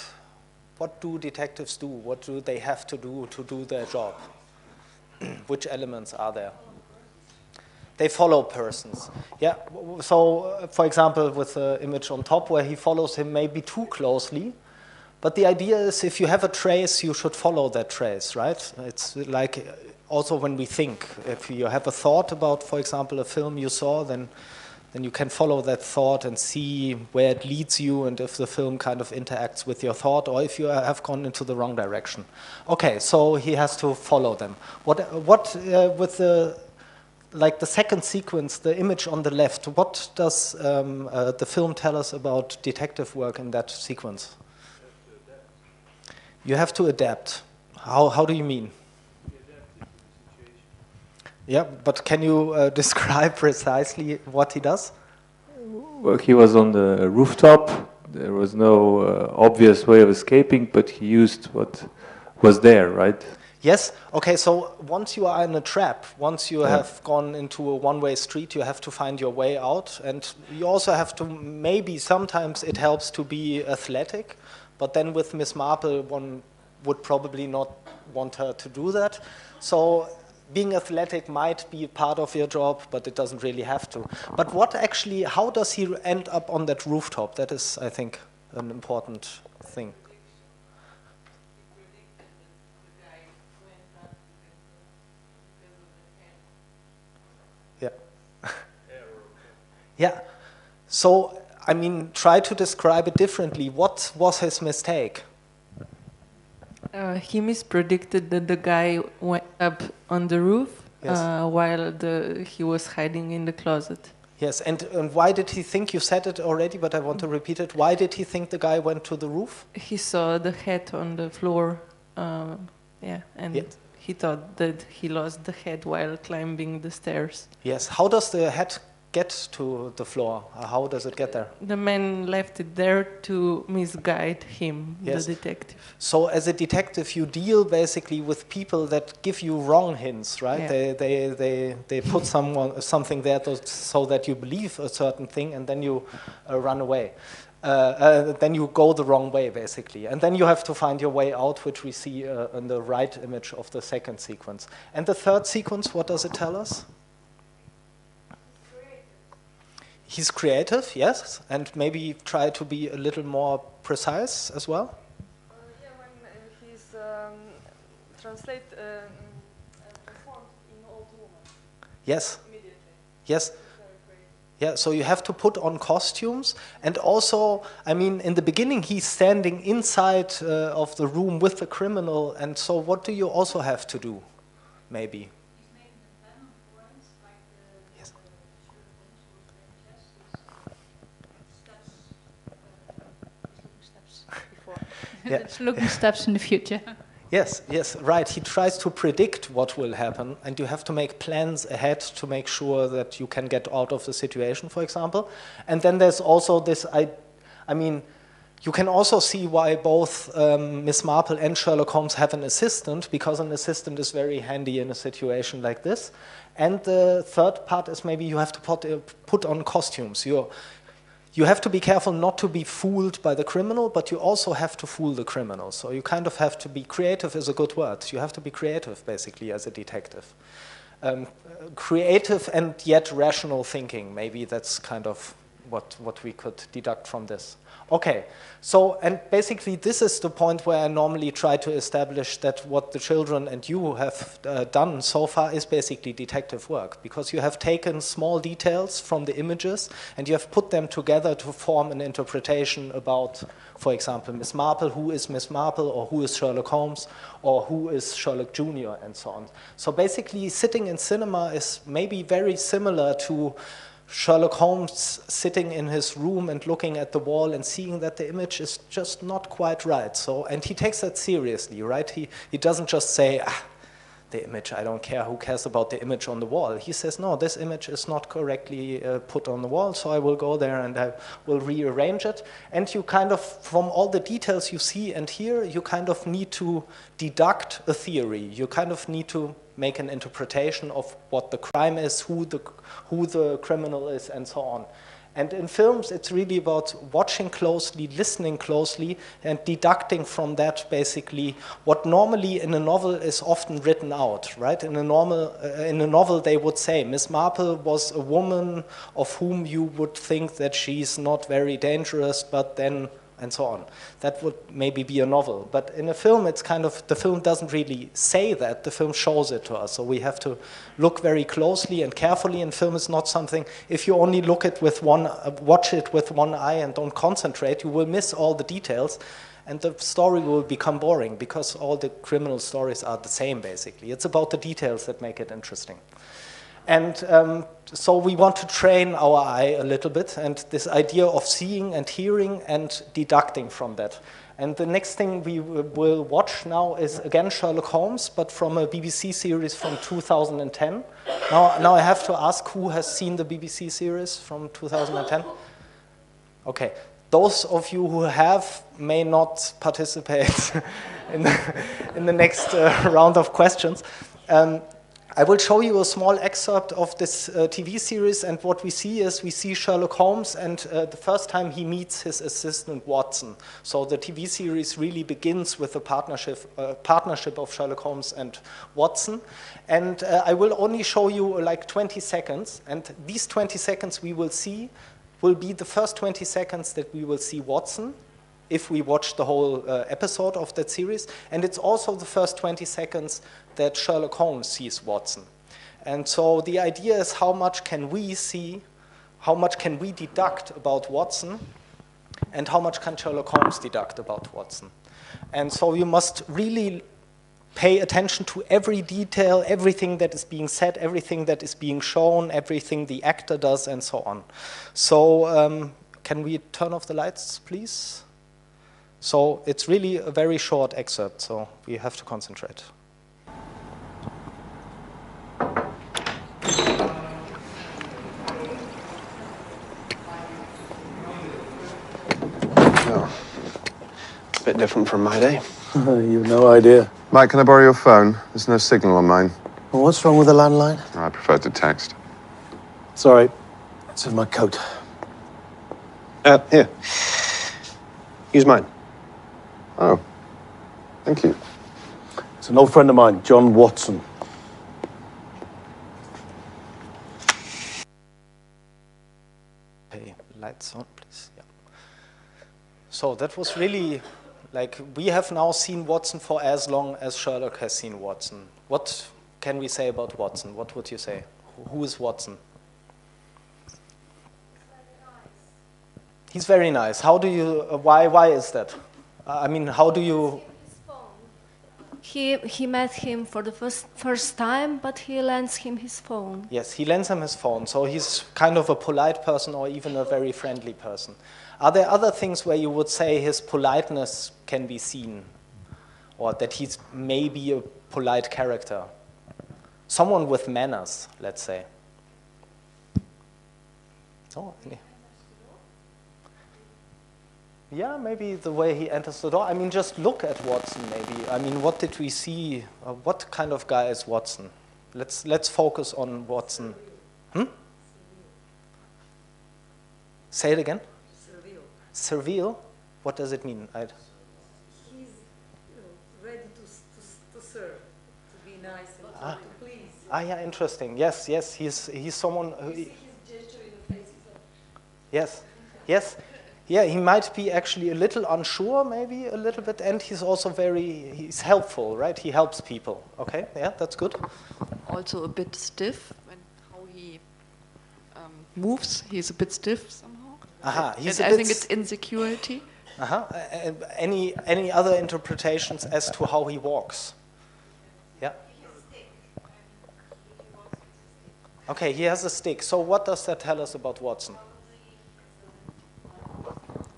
do detectives do? What do they have to do their job? Which elements are there? They follow persons. Yeah, so for example, with the image on top where he follows him maybe too closely, but the idea is if you have a trace, you should follow that trace, right? It's like also when we think, if you have a thought about, for example, a film you saw, then you can follow that thought and see where it leads you and if the film kind of interacts with your thought or if you have gone into the wrong direction. Okay, so he has to follow them. What with the second sequence, the image on the left, what does the film tell us about detective work in that sequence? You have to adapt. How do you mean? Yeah, but can you describe precisely what he does? Well, he was on the rooftop. There was no obvious way of escaping, but he used what was there, right? Yes. Okay, so once you are in a trap, once you have gone into a one-way street, you have to find your way out. And you also have to, maybe sometimes it helps to be athletic, but then with Miss Marple, one would probably not want her to do that. So being athletic might be part of your job, but it doesn't really have to. But what actually, how does he end up on that rooftop? That is, I think, an important thing. Yeah. Yeah. So, I mean, try to describe it differently. What was his mistake? He mispredicted that the guy went up on the roof while he was hiding in the closet. Yes, and why did he think, you said it already, but I want to repeat it, why did he think the guy went to the roof? He saw the hat on the floor, he thought that he lost the hat while climbing the stairs. Yes, how does the hat get to the floor? How does it get there? The man left it there to misguide him, yes. The detective. So as a detective, you deal basically with people that give you wrong hints, right? Yeah. They put something there so that you believe a certain thing, and then you run away. Then you go the wrong way, basically. And then you have to find your way out, which we see in the right image of the second sequence. And the third sequence, what does it tell us? He's creative, yes, and maybe try to be a little more precise as well. Yeah, when he's performed in Old Woman. Yes. Immediately. Yes. Yeah, so you have to put on costumes, and also, I mean, in the beginning he's standing inside of the room with the criminal, and so what do you also have to do, maybe? Yeah. It's looking steps in the future. Yes, yes, right. He tries to predict what will happen, and you have to make plans ahead to make sure that you can get out of the situation, for example. And then there's also this, I mean, you can also see why both Miss Marple and Sherlock Holmes have an assistant, because an assistant is very handy in a situation like this. And the third part is maybe you have to put on costumes. You have to be careful not to be fooled by the criminal, but you also have to fool the criminal. So you kind of have to be creative is a good word. You have to be creative, basically, as a detective. Creative and yet rational thinking. Maybe that's kind of what we could deduct from this. Okay, so, and basically this is the point where I normally try to establish that what the children and you have done so far is basically detective work, because you have taken small details from the images and you have put them together to form an interpretation about, for example, Miss Marple, who is Miss Marple, or who is Sherlock Holmes, or who is Sherlock Jr., and so on. So basically sitting in cinema is maybe very similar to Sherlock Holmes sitting in his room and looking at the wall and seeing that the image is just not quite right. So, and he takes that seriously, right? He doesn't just say, the image. I don't care, who cares about the image on the wall? He says, no, this image is not correctly put on the wall, so I will go there and I will rearrange it. And you kind of, from all the details you see and hear, you kind of need to deduct a theory. You kind of need to make an interpretation of what the crime is, who the criminal is, and so on. And in films, it's really about watching closely, listening closely, and deducting from that basically what normally in a novel is often written out, right? In a novel, they would say, Miss Marple was a woman of whom you would think that she's not very dangerous, but then, and so on. That would maybe be a novel. But in a film, it's kind of, the film doesn't really say that, the film shows it to us. So we have to look very closely and carefully, and film is not something, if you only look at with watch it with one eye and don't concentrate, you will miss all the details, and the story will become boring, because all the criminal stories are the same, basically. It's about the details that make it interesting. And so we want to train our eye a little bit, and this idea of seeing and hearing and deducting from that. And the next thing we will watch now is, again, Sherlock Holmes, but from a BBC series from 2010. Now I have to ask, who has seen the BBC series from 2010? Okay. Those of you who have may not participate in the next round of questions. I will show you a small excerpt of this TV series, and what we see is we see Sherlock Holmes, and the first time he meets his assistant Watson. So the TV series really begins with a partnership of Sherlock Holmes and Watson. And I will only show you like 20 seconds, and these 20 seconds we will see will be the first 20 seconds that we will see Watson, if we watch the whole episode of that series. And it's also the first 20 seconds that Sherlock Holmes sees Watson. And so the idea is, how much can we see, how much can we deduct about Watson, and how much can Sherlock Holmes deduct about Watson? And so you must really pay attention to every detail, everything that is being said, everything that is being shown, everything the actor does, and so on. So can we turn off the lights, please? So it's really a very short excerpt, so we have to concentrate. Oh, a bit different from my day. You've no idea. Mike, can I borrow your phone? There's no signal on mine. Well, what's wrong with the landline? I prefer to text. Sorry, it's in my coat. Here. Use mine. Oh, thank you. It's an old friend of mine, John Watson. Okay, lights on, please. Yeah. So that was really, like, we have now seen Watson for as long as Sherlock has seen Watson. What can we say about Watson? What would you say? Who is Watson? He's very nice. How do you, why is that? I mean, how do you... He met him for the first time, but he lends him his phone. Yes, he lends him his phone, so he's kind of a polite person, or even a very friendly person. Are there other things where you would say his politeness can be seen, or that he's maybe a polite character? Someone with manners, let's say. Oh, yeah, maybe the way he enters the door. I mean, just look at Watson, maybe. I mean, what did we see? What kind of guy is Watson? Let's focus on Watson. Say it again. Servile. Servile? What does it mean? He's ready to serve, to be nice and to please. Yeah, interesting. Yes, he's someone who... You see his gesture in the face. Yes. Yeah, he might be actually a little unsure, maybe a little bit, and he's also he's helpful, right? He helps people. Okay, yeah, that's good. Also a bit stiff when how he moves. He's a bit stiff somehow. I think it's insecurity. Any other interpretations as to how he walks? Yeah. Okay, he has a stick. So what does that tell us about Watson?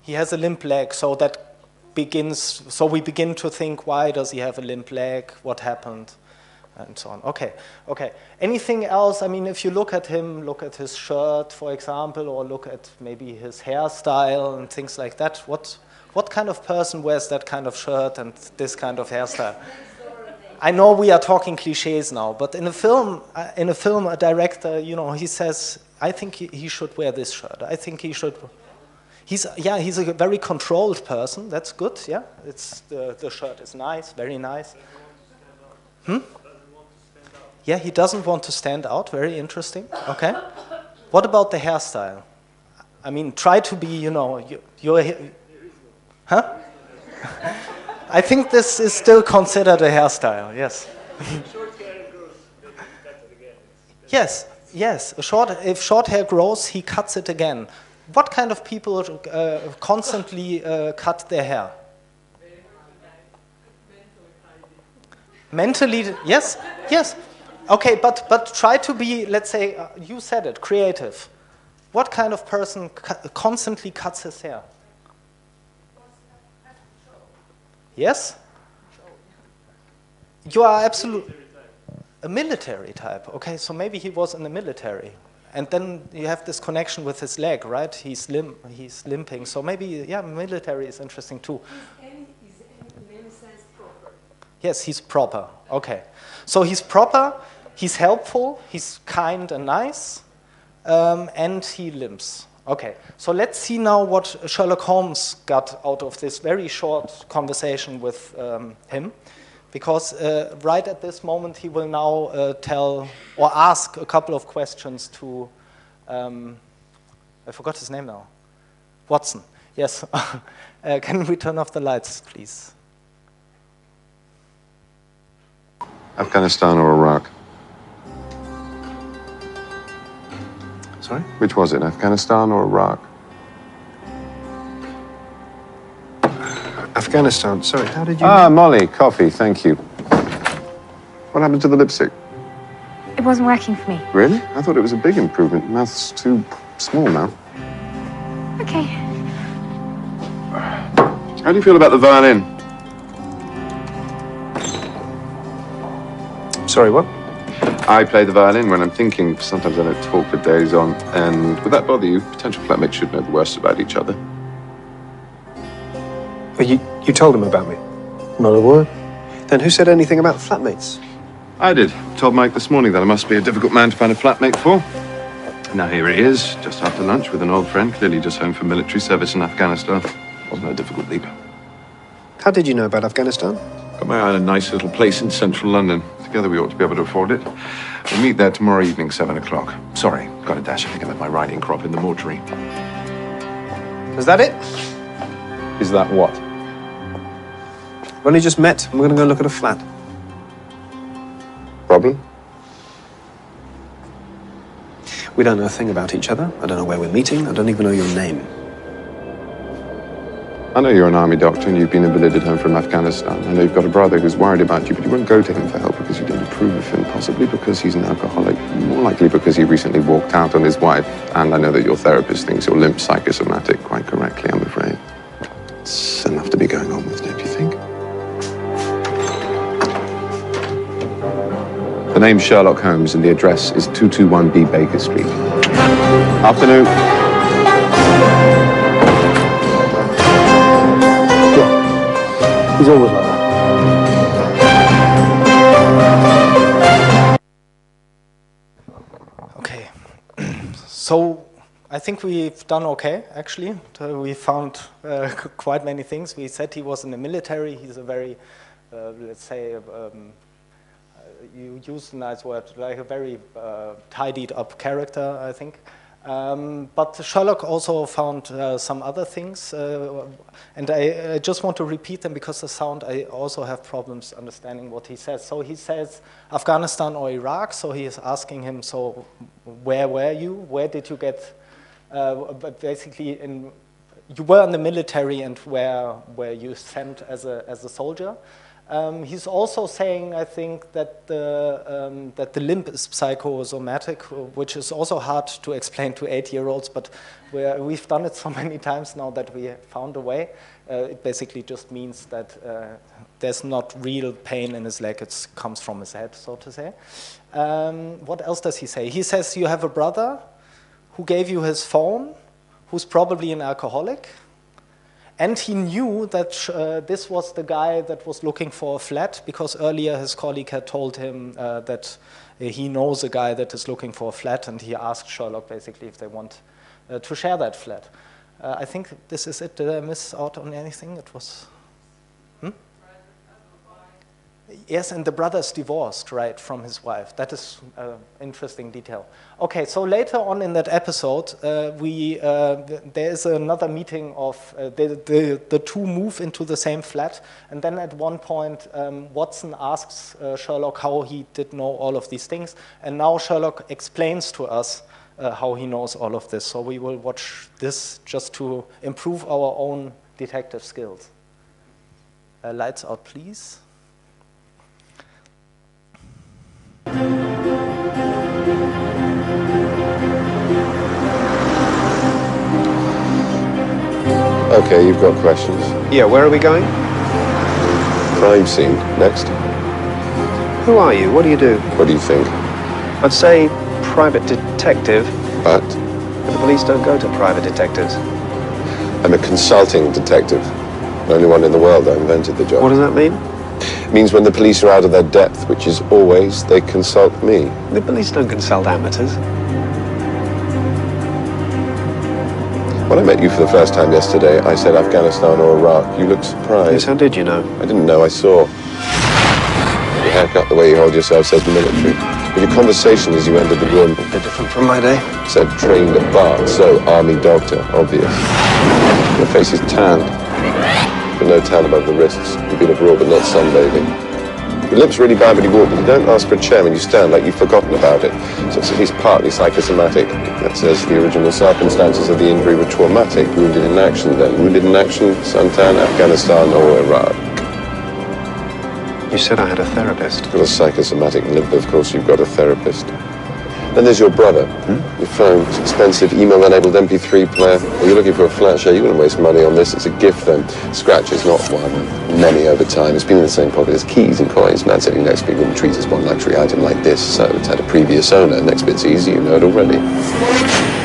He has a limp leg, so we begin to think, why does he have a limp leg? What happened? and so on. Okay, okay. Anything else? I mean, if you look at him, look at his shirt, for example, or look at maybe his hairstyle and things like that. What kind of person wears that kind of shirt and this kind of hairstyle? I know we are talking cliches now, but in a film, a director, you know, he says, I think he should wear this shirt. I think he should. He's a very controlled person. That's good. Yeah, the shirt is nice, very nice. Yeah, he doesn't want to stand out. Very interesting. Okay. What about the hairstyle? I mean, try to be, you know, huh? I think this is still considered a hairstyle. Yes. Yes. Yes. If short hair grows, he cuts it again. What kind of people constantly cut their hair? Mentally, yes, yes. Okay, but try to be, let's say, you said it, creative. What kind of person constantly cuts his hair? Yes? You are absolutely a military type. Okay, so maybe he was in the military. And then you have this connection with his leg, right? He's limping. So maybe, yeah, military is interesting too. Is in any sense proper? Yes, he's proper. Okay. So he's proper, he's helpful, he's kind and nice, and he limps. Okay. So let's see now what Sherlock Holmes got out of this very short conversation with him. Because right at this moment, he will now tell or ask a couple of questions to, I forgot his name now, Watson. Yes. Can we turn off the lights, please? Afghanistan or Iraq? Sorry? Which was it, Afghanistan or Iraq? Afghanistan. Sorry, how did you... Ah, Molly, coffee, thank you. What happened to the lipstick? It wasn't working for me. Really? I thought it was a big improvement. Mouth's too small now. Okay. How do you feel about the violin? Sorry, what? I play the violin when I'm thinking. Sometimes I don't talk for days on. And would that bother you? Potential flatmates should know the worst about each other. Well, you told him about me? Not a word. Then who said anything about flatmates? I did. Told Mike this morning that I must be a difficult man to find a flatmate for. Now here he is, just after lunch with an old friend, clearly just home from military service in Afghanistan. Wasn't a difficult leap. How did you know about Afghanistan? Got my eye on a nice little place in central London. Together we ought to be able to afford it. We'll meet there tomorrow evening, 7 o'clock. Sorry, got a dash. I think I left my riding crop in the mortuary. Is that it? Is that what? We've only just met, and we're going to go look at a flat. Problem? We don't know a thing about each other. I don't know where we're meeting. I don't even know your name. I know you're an army doctor and you've been invalided home from Afghanistan. I know you've got a brother who's worried about you, but you won't go to him for help because you don't approve of him, possibly because he's an alcoholic, more likely because he recently walked out on his wife. And I know that your therapist thinks you're limp psychosomatic, quite correctly, I'm afraid. It's enough to be going on with, don't you think? The name's Sherlock Holmes and the address is 221B Baker Street. Afternoon. He's always like that. Okay. So I think we've done okay, actually. We found quite many things. We said he was in the military. He's a very, let's say, you used a nice word, like a very tidied up character, I think. But Sherlock also found some other things, and I just want to repeat them because the sound, I also have problems understanding what he says. So he says Afghanistan or Iraq, so he is asking him, so where were you? Where did you get, basically, you were in the military and where were you sent as a soldier? He's also saying, I think, that the limb is psychosomatic, which is also hard to explain to 8-year-olds, but we've done it so many times now that we found a way. It basically just means that there's not real pain in his leg, it comes from his head, so to say. What else does he say? He says you have a brother who gave you his phone, who's probably an alcoholic, and he knew that this was the guy that was looking for a flat, because earlier his colleague had told him that he knows a guy that is looking for a flat, and he asked Sherlock basically if they want to share that flat. I think this is it. Did I miss out on anything? It was... Yes, and the brother's divorced, right, from his wife. That is an interesting detail. Okay, so later on in that episode, there is another meeting of the two move into the same flat, and then at one point, Watson asks Sherlock how he did know all of these things, and now Sherlock explains to us how he knows all of this. So we will watch this just to improve our own detective skills. Lights out, please. Okay, you've got questions. Yeah, where are we going? Crime scene. Next. Who are you? What do you do? What do you think? I'd say private detective. But? But the police don't go to private detectives. I'm a consulting detective. The only one in the world. I invented the job. What does that mean? It means when the police are out of their depth, which is always, they consult me. The police don't consult amateurs. When I met you for the first time yesterday, I said Afghanistan or Iraq. You looked surprised. Yes, how did you know? I didn't know, I saw. Your haircut, the way you hold yourself says military. But your conversation as you entered the room... A bit different from my day. Said trained at Bath, so army doctor, obvious. Your face is tanned. But no tan above the wrists. You've been abroad, but not sunbathing. Your lips really bad when you walk, but you don't ask for a chair when you stand, like you've forgotten about it. So it's at least partly psychosomatic. That says the original circumstances of the injury were traumatic. Wounded in action, then. Wounded in action, suntan, Afghanistan, or Iraq. You said I had a therapist. Got a psychosomatic limp, of course you've got a therapist. Then there's your brother. Your phone, it's expensive, email-enabled MP3 player. Well, you're looking for a flat share, you wouldn't waste money on this. It's a gift then. Scratch is not one, many over time. It's been in the same pocket as keys and coins. Man sitting next to me wouldn't treat as one luxury item like this, so it's had a previous owner. Next bit's easy, you know it already.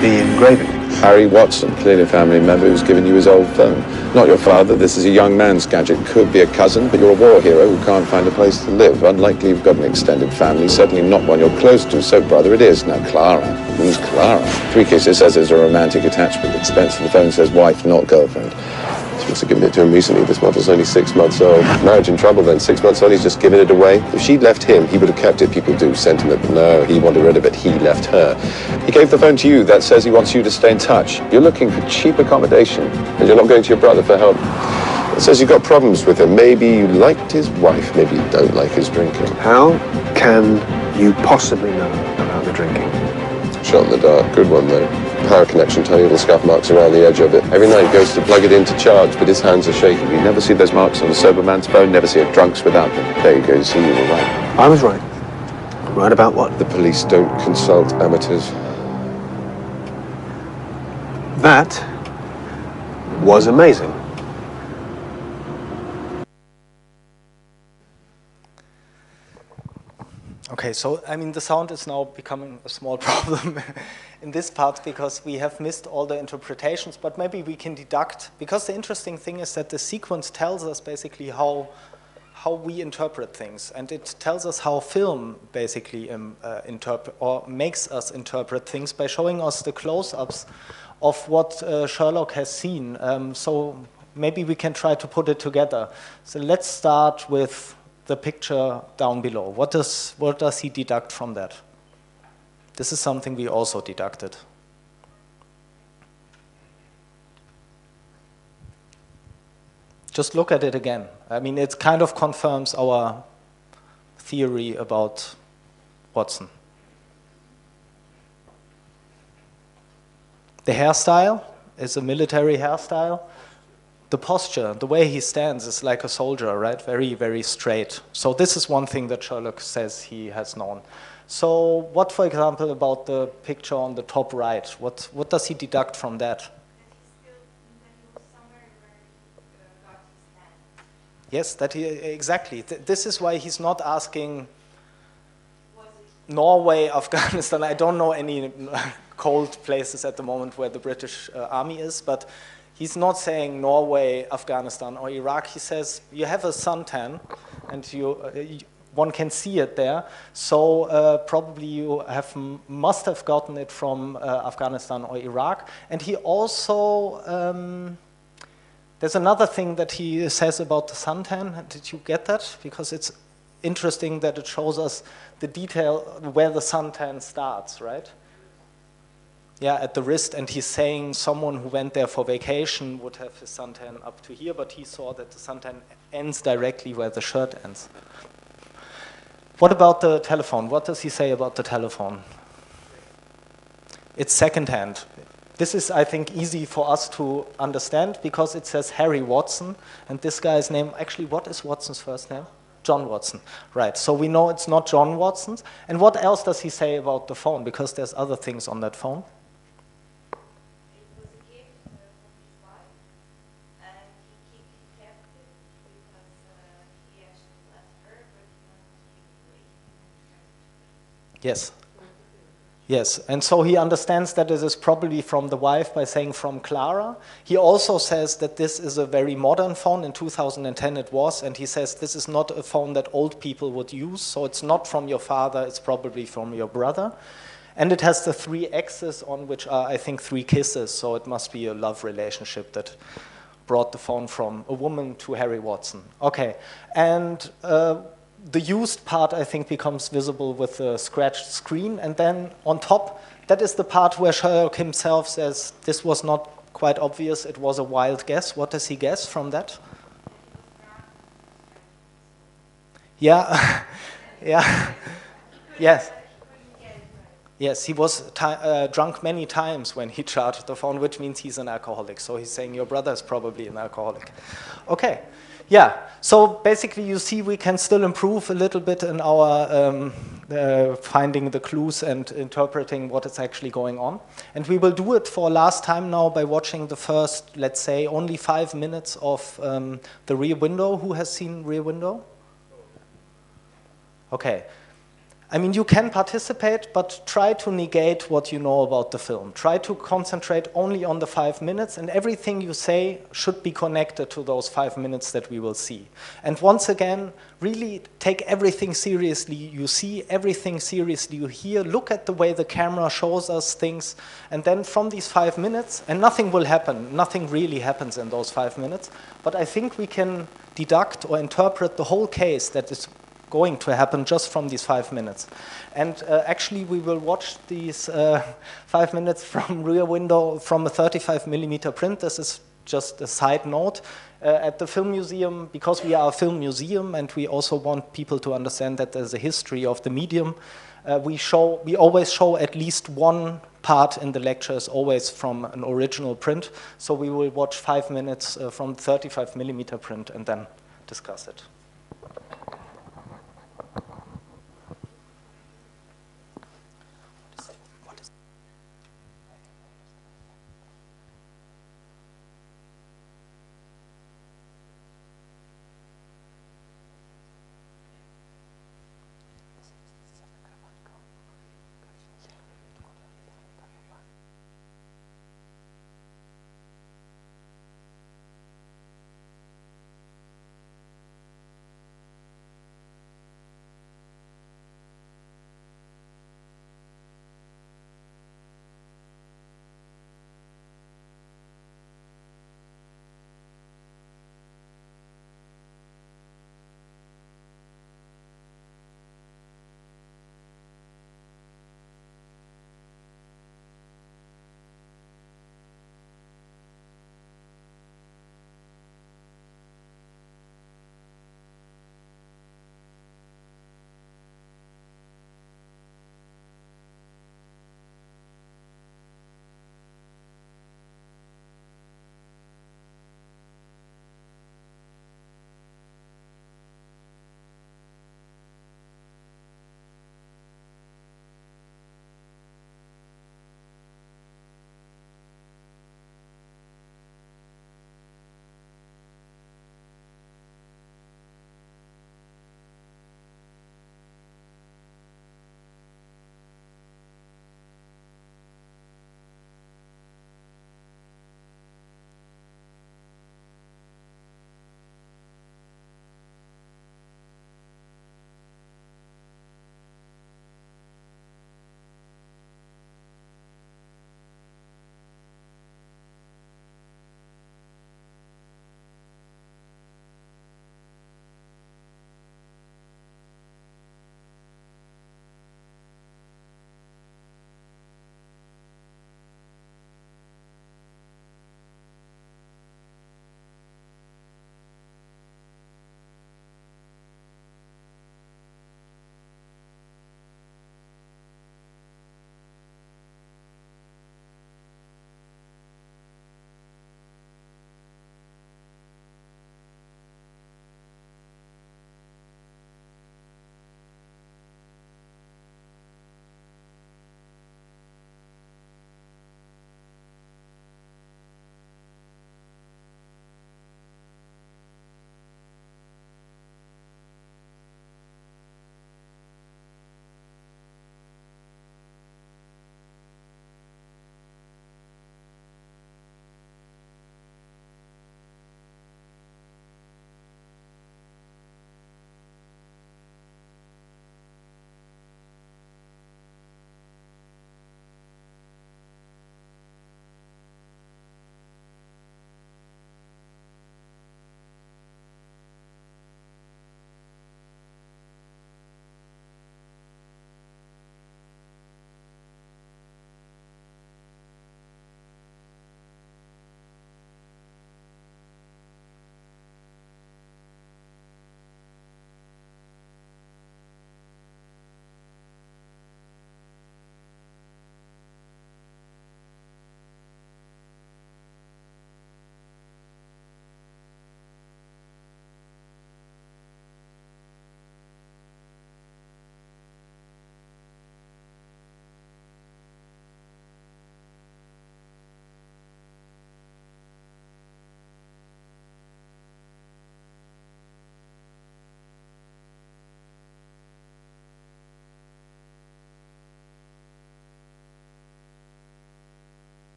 The engraving. Harry Watson, clearly a family member who's given you his old phone. Not your father, this is a young man's gadget. Could be a cousin, but you're a war hero who can't find a place to live. Unlikely you've got an extended family, certainly not one you're close to, so brother it is. Now Clara, who's Clara? 3 cases says there's a romantic attachment. Expense for the phone says wife, not girlfriend. She must have given it to him recently. This model's only 6 months old. Marriage in trouble then. 6 months old, he's just given it away. If she'd left him, he would have kept it. People do. Sentiment. No, he wanted rid of it. He left her. He gave the phone to you. That says he wants you to stay in touch. You're looking for cheap accommodation, and you're not going to your brother for help. It says you've got problems with him. Maybe you liked his wife. Maybe you don't like his drinking. How can you possibly know about the drinking? Shot in the dark. Good one, though. Power connection, tiny little scuff marks around the edge of it. Every night he goes to plug it in to charge, but his hands are shaking. You never see those marks on a sober man's phone, never see a drunk's without them. There you go, you see, you were right. I was right. Right about what? The police don't consult amateurs. That was amazing. Okay, so I mean the sound is now becoming a small problem in this part because we have missed all the interpretations, but maybe we can deduct, because the interesting thing is that the sequence tells us basically how we interpret things, and it tells us how film basically makes us interpret things by showing us the close-ups of what Sherlock has seen. So maybe we can try to put it together. So let's start with the picture down below. What does he deduct from that? This is something we also deducted. Just look at it again. I mean, it kind of confirms our theory about Watson. The hairstyle is a military hairstyle. the posture, the way he stands is like a soldier, right? Very, very straight. So this is one thing that Sherlock says he has known. So what, for example, about the picture on the top right? What does he deduct from that? Yes, that he, exactly. This is why he's not asking Norway, Afghanistan. I don't know any cold places at the moment where the British army is, but he's not saying Norway, Afghanistan, or Iraq. He says you have a suntan, and one can see it there. So probably you must have gotten it from Afghanistan or Iraq. And he also there's another thing that he says about the suntan. Did you get that? Because it's interesting that it shows us the detail where the suntan starts, right? Yeah, at the wrist, and he's saying someone who went there for vacation would have his suntan up to here, but he saw that the suntan ends directly where the shirt ends. What about the telephone? What does he say about the telephone? It's secondhand. This is, I think, easy for us to understand because it says Harry Watson, and this guy's name, actually, what is Watson's first name? John Watson, right. So we know it's not John Watson's. And what else does he say about the phone? Because there's other things on that phone. Yes. Yes, and so he understands that this is probably from the wife by saying from Clara. He also says that this is a very modern phone. In 2010 it was, and he says this is not a phone that old people would use, so it's not from your father, it's probably from your brother. And it has the 3 X's on which are, I think, 3 kisses, so it must be a love relationship that brought the phone from a woman to Harry Watson. Okay, and the used part, I think, becomes visible with the scratched screen. And then on top, that is the part where Sherlock himself says, this was not quite obvious, it was a wild guess. What does he guess from that? Yeah, yeah, yes. Yes, he was drunk many times when he charged the phone, which means he's an alcoholic. So he's saying your brother is probably an alcoholic. Okay. Yeah, so basically you see we can still improve a little bit in our finding the clues and interpreting what is actually going on. And we will do it for last time now by watching the first, let's say, only 5 minutes of the Rear Window. Who has seen Rear Window? Okay. I mean, you can participate, but try to negate what you know about the film. Try to concentrate only on the 5 minutes, and everything you say should be connected to those 5 minutes that we will see. And once again, really take everything seriously you see, everything seriously you hear. Look at the way the camera shows us things, and then from these 5 minutes, and nothing will happen, nothing really happens in those 5 minutes, but I think we can deduct or interpret the whole case that is going to happen just from these 5 minutes. And actually we will watch these 5 minutes from Rear Window from a 35mm print. This is just a side note. At the Film Museum, because we are a film museum and we also want people to understand that there's a history of the medium, we always show at least one part in the lectures always from an original print. So we will watch 5 minutes from 35mm print and then discuss it.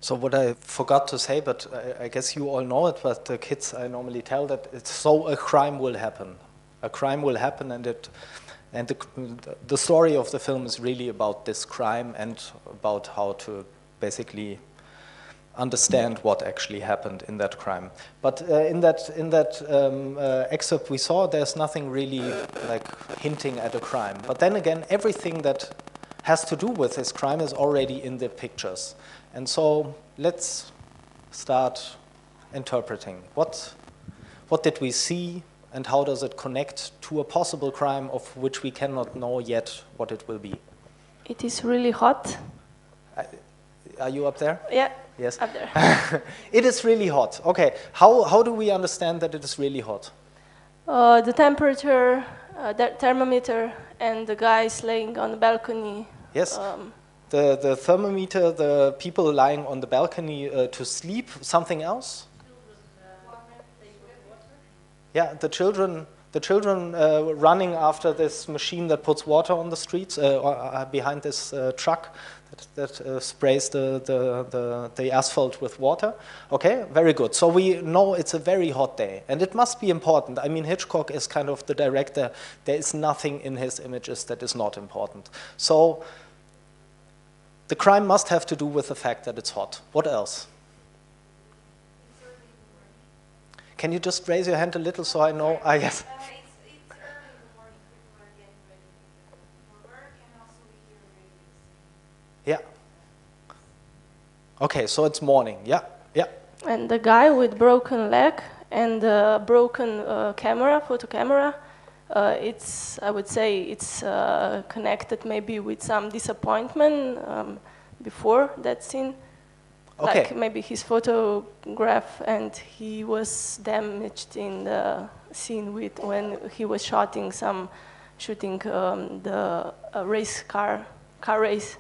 So what I forgot to say, but I guess you all know it, but the kids I normally tell that it's so a crime will happen. A crime will happen, and the story of the film is really about this crime and about how to basically understand what actually happened in that crime. But in that excerpt we saw, there's nothing really like hinting at a crime. But then again, everything that has to do with this crime is already in the pictures. And so let's start interpreting. What did we see, and how does it connect to a possible crime of which we cannot know yet what it will be? It is really hot. Are you up there? Yeah. Yes. Up there. It is really hot. Okay. How do we understand that it is really hot? The temperature, the thermometer, and the guys laying on the balcony. Yes. The thermometer, the people lying on the balcony to sleep. Something else? Yeah, the children running after this machine that puts water on the streets behind this truck that sprays the asphalt with water. Okay, very good. So we know it's a very hot day, and it must be important. I mean, Hitchcock is kind of the director. There is nothing in his images that is not important. So the crime must have to do with the fact that it's hot. What else? Can you just raise your hand a little so I know? Ah, yes. Yeah. Okay, so it's morning. Yeah, yeah. And the guy with broken leg and broken photo camera. I would say it's connected maybe with some disappointment before that scene. Okay. Like maybe his photograph, and he was damaged in the scene when he was shooting the race car race.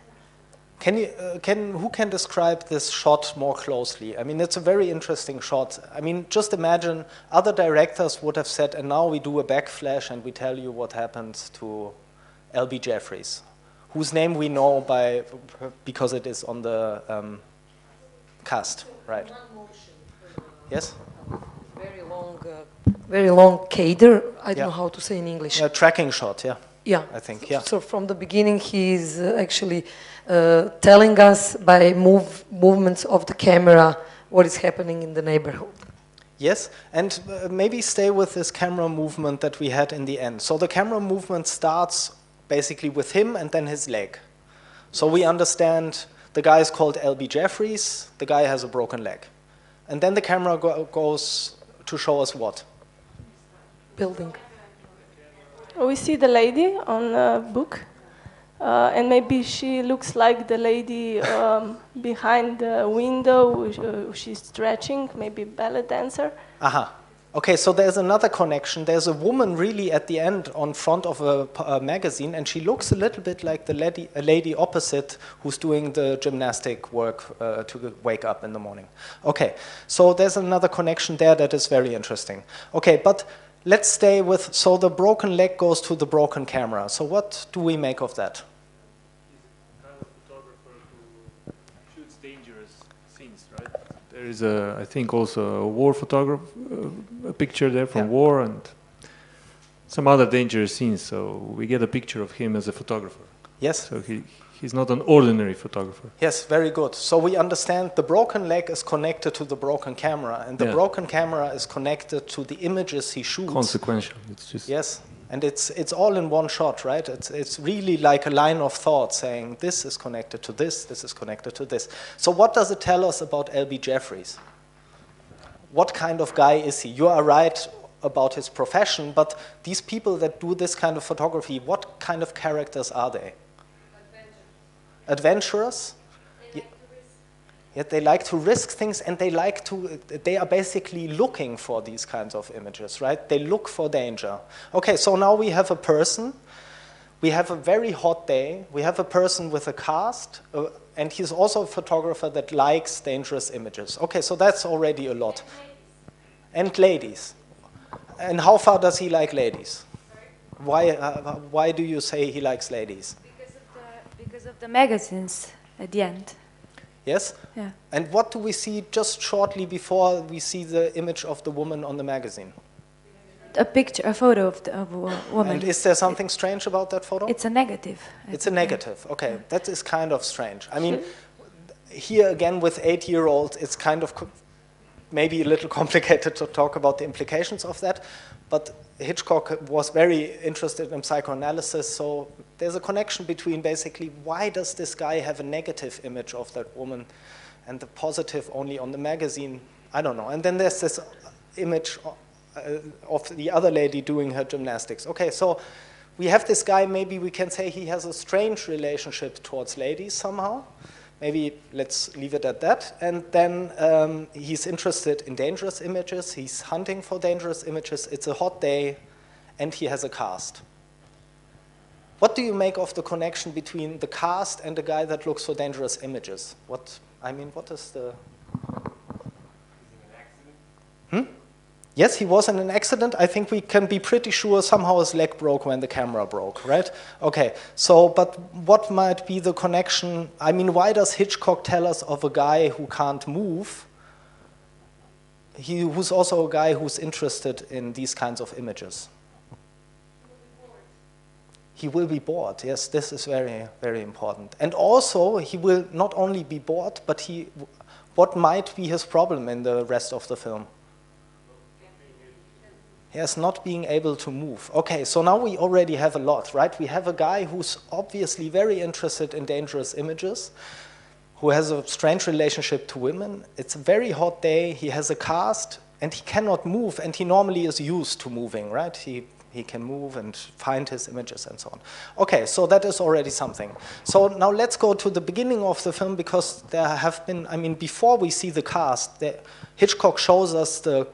Who can describe this shot more closely? I mean, it's a very interesting shot. I mean, just imagine other directors would have said, and now we do a backflash and we tell you what happened to L.B. Jeffries, whose name we know because it is on the cast, right? Yes? Very long cadre. I don't know how to say in English. Tracking shot, yeah. Yeah. I think, yeah. So from the beginning, he's actually telling us by movements of the camera what is happening in the neighborhood. Yes, and maybe stay with this camera movement that we had in the end. So the camera movement starts basically with him and then his leg. So we understand the guy is called L.B. Jeffries, the guy has a broken leg. And then the camera goes to show us what? Building. We see the lady on the book, and maybe she looks like the lady behind the window. She's stretching, maybe ballet dancer. Aha. Okay, so there's another connection. There's a woman really at the end on front of a magazine, and she looks a little bit like the lady opposite who's doing the gymnastic work to wake up in the morning. Okay, so there's another connection there that is very interesting. Okay, but let's stay with, so the broken leg goes to the broken camera. So what do we make of that? He's a kind of photographer who shoots dangerous scenes, right? There is, I think, also a war photograph, a picture there from war and some other dangerous scenes. So we get a picture of him as a photographer. Yes. So he's not an ordinary photographer. Yes, very good. So we understand the broken leg is connected to the broken camera, and the broken camera is connected to the images he shoots. Consequential. It's just yes, and it's all in one shot, right? It's really like a line of thought saying this is connected to this is connected to this. So what does it tell us about L.B. Jeffries? What kind of guy is he? You are right about his profession, but these people that do this kind of photography, what kind of characters are they? Adventurous. Yet they like to risk things, and they are basically looking for these kinds of images, right? They look for danger. Okay, so now we have a person, we have a very hot day, we have a person with a cast, and he's also a photographer that likes dangerous images. Okay, so that's already a lot. And ladies. And how far does he like ladies? Why do you say he likes ladies? Because of the magazines at the end. Yes? Yeah. And what do we see just shortly before we see the image of the woman on the magazine? A photo of a woman. And is there something strange about that photo? It's a negative. It's a negative, okay. That is kind of strange. I mean, here again with 8-year-olds, it's kind of maybe a little complicated to talk about the implications of that, but Hitchcock was very interested in psychoanalysis, so there's a connection between basically why does this guy have a negative image of that woman and the positive only on the magazine? I don't know. And then there's this image of the other lady doing her gymnastics. Okay, so we have this guy, maybe we can say he has a strange relationship towards ladies somehow. Maybe let's leave it at that. And then he's interested in dangerous images. He's hunting for dangerous images. It's a hot day, and he has a cast. What do you make of the connection between the cast and the guy that looks for dangerous images? What is the... Yes, he was in an accident. I think we can be pretty sure somehow his leg broke when the camera broke, right? Okay, so, but what might be the connection? I mean, why does Hitchcock tell us of a guy who can't move? Who's also a guy who's interested in these kinds of images. He will be bored, yes, this is very, very important. And also, he will not only be bored, but what might be his problem in the rest of the film? Yes, not being able to move. Okay, so now we already have a lot, right? We have a guy who's obviously very interested in dangerous images, who has a strange relationship to women. It's a very hot day, he has a cast, and he cannot move, and he normally is used to moving, right? He can move and find his images and so on. Okay, so that is already something. So now let's go to the beginning of the film, because there have been, I mean, before we see the cast, Hitchcock shows us the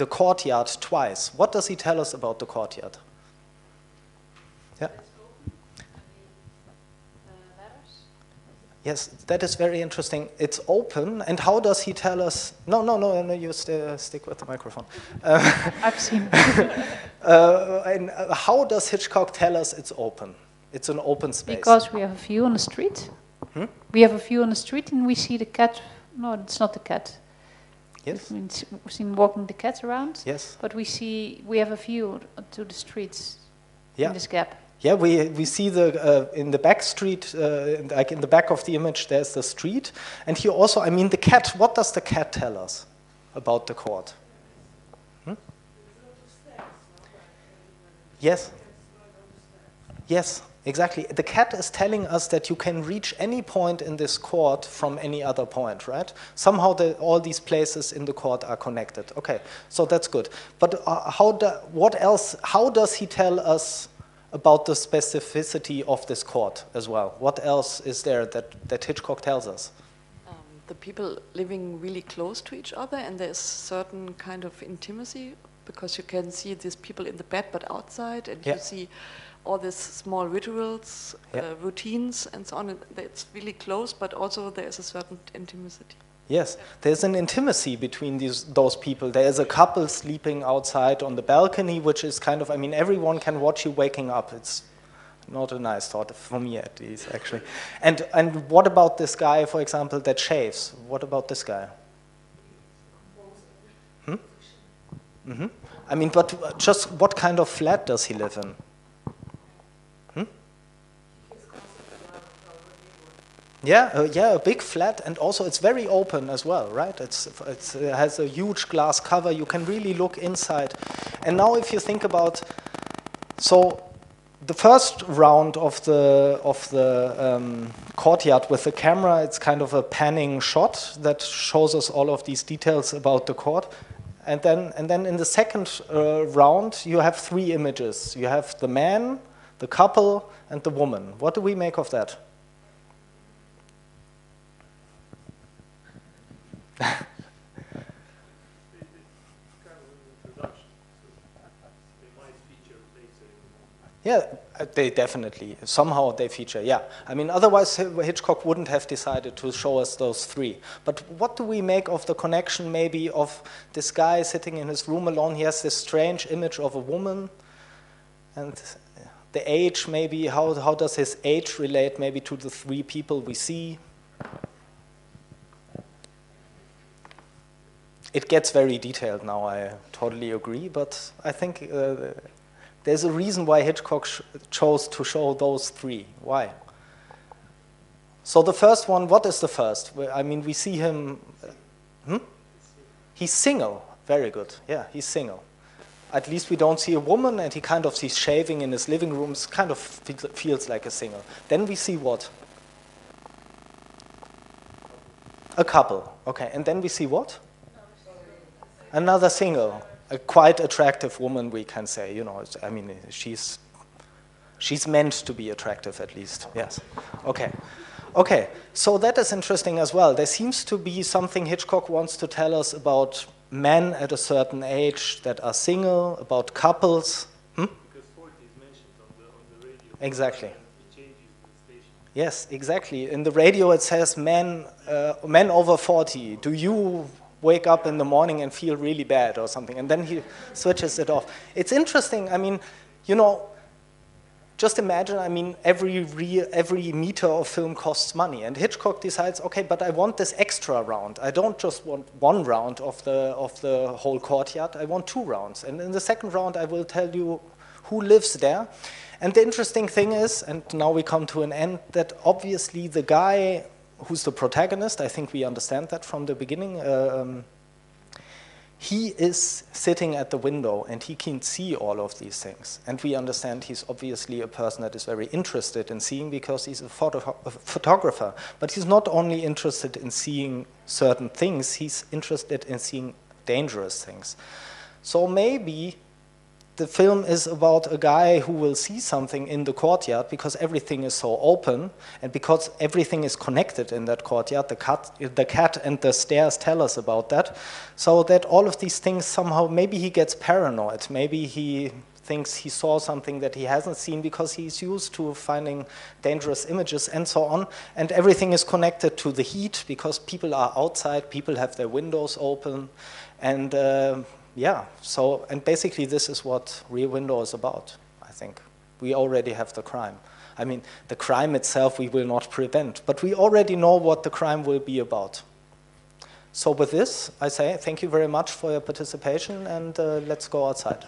courtyard twice. What does he tell us about the courtyard? Yeah. Yes, that is very interesting. It's open, and how does he tell us? No, you stick with the microphone. I've seen. And how does Hitchcock tell us it's open? It's an open space. Because we have a view on the street. We have a view on the street, and we see the cat. No, it's not the cat. Yes. We've seen walking the cat around. Yes. But we have a view to the streets in this gap. Yeah, we see in the back street, like in the back of the image, there's the street. And here also, I mean, the cat, what does the cat tell us about the court? Yes. Yes, exactly. The cat is telling us that you can reach any point in this court from any other point, right? Somehow all these places in the court are connected. Okay, so that's good. But what else? How does he tell us about the specificity of this court as well? What else is there that Hitchcock tells us? The people living really close to each other, and there's certain kind of intimacy, because you can see these people in the bed but outside, and you see all these small rituals, routines, and so on. It's really close, but also there is a certain intimacy. Yes, there's an intimacy between those people. There is a couple sleeping outside on the balcony, which is kind of, I mean, everyone can watch you waking up. It's not a nice thought, for me at least, actually. And what about this guy, for example, that shaves? What about this guy? I mean, but just what kind of flat does he live in? Yeah, a big flat, and also it's very open as well, right? It has a huge glass cover. You can really look inside. And now, if you think about, so the first round of the courtyard with the camera, it's kind of a panning shot that shows us all of these details about the court. And then in the second round, you have 3 images. You have the man, the couple, and the woman. What do we make of that? Yeah, they definitely, somehow they feature, yeah. I mean, otherwise Hitchcock wouldn't have decided to show us those 3. But what do we make of the connection maybe of this guy sitting in his room alone? He has this strange image of a woman, and the age maybe, how does his age relate maybe to the 3 people we see? it gets very detailed now, I totally agree, but I think there's a reason why Hitchcock chose to show those three. Why? So the first one, what is the first? I mean, we see him, he's single, very good, yeah, he's single. At least we don't see a woman, and he kind of sees shaving in his living room, kind of feels like a single. Then we see what? A couple, okay, and then we see what? Another single, a quite attractive woman, we can say, you know, I mean, she's meant to be attractive at least, yes. Okay, okay, so that is interesting as well. There seems to be something Hitchcock wants to tell us about men at a certain age that are single, about couples. Because 40 is mentioned on the radio. Exactly. It changes the station. Yes, exactly. In the radio it says men over 40. Do you wake up in the morning and feel really bad or something? And then he switches it off. It's interesting. I mean, you know, just imagine, I mean, every meter of film costs money, and Hitchcock decides, okay, but I want this extra round. I don't just want one round of the whole courtyard. I want 2 rounds, and in the second round, I will tell you who lives there. And the interesting thing is, and now we come to an end, that obviously the guy who's the protagonist, I think we understand that from the beginning. He is sitting at the window and he can see all of these things. And we understand he's obviously a person that is very interested in seeing because he's a photographer. But he's not only interested in seeing certain things, he's interested in seeing dangerous things. So maybe the film is about a guy who will see something in the courtyard because everything is so open and because everything is connected in that courtyard. The cat and the stairs tell us about that. So that all of these things somehow, maybe he gets paranoid. Maybe he thinks he saw something that he hasn't seen because he's used to finding dangerous images and so on. And everything is connected to the heat because people are outside, people have their windows open. And yeah, so, and basically this is what Rear Window is about, I think. We already have the crime. I mean, the crime itself we will not prevent, but we already know what the crime will be about. So with this, I say thank you very much for your participation, and let's go outside.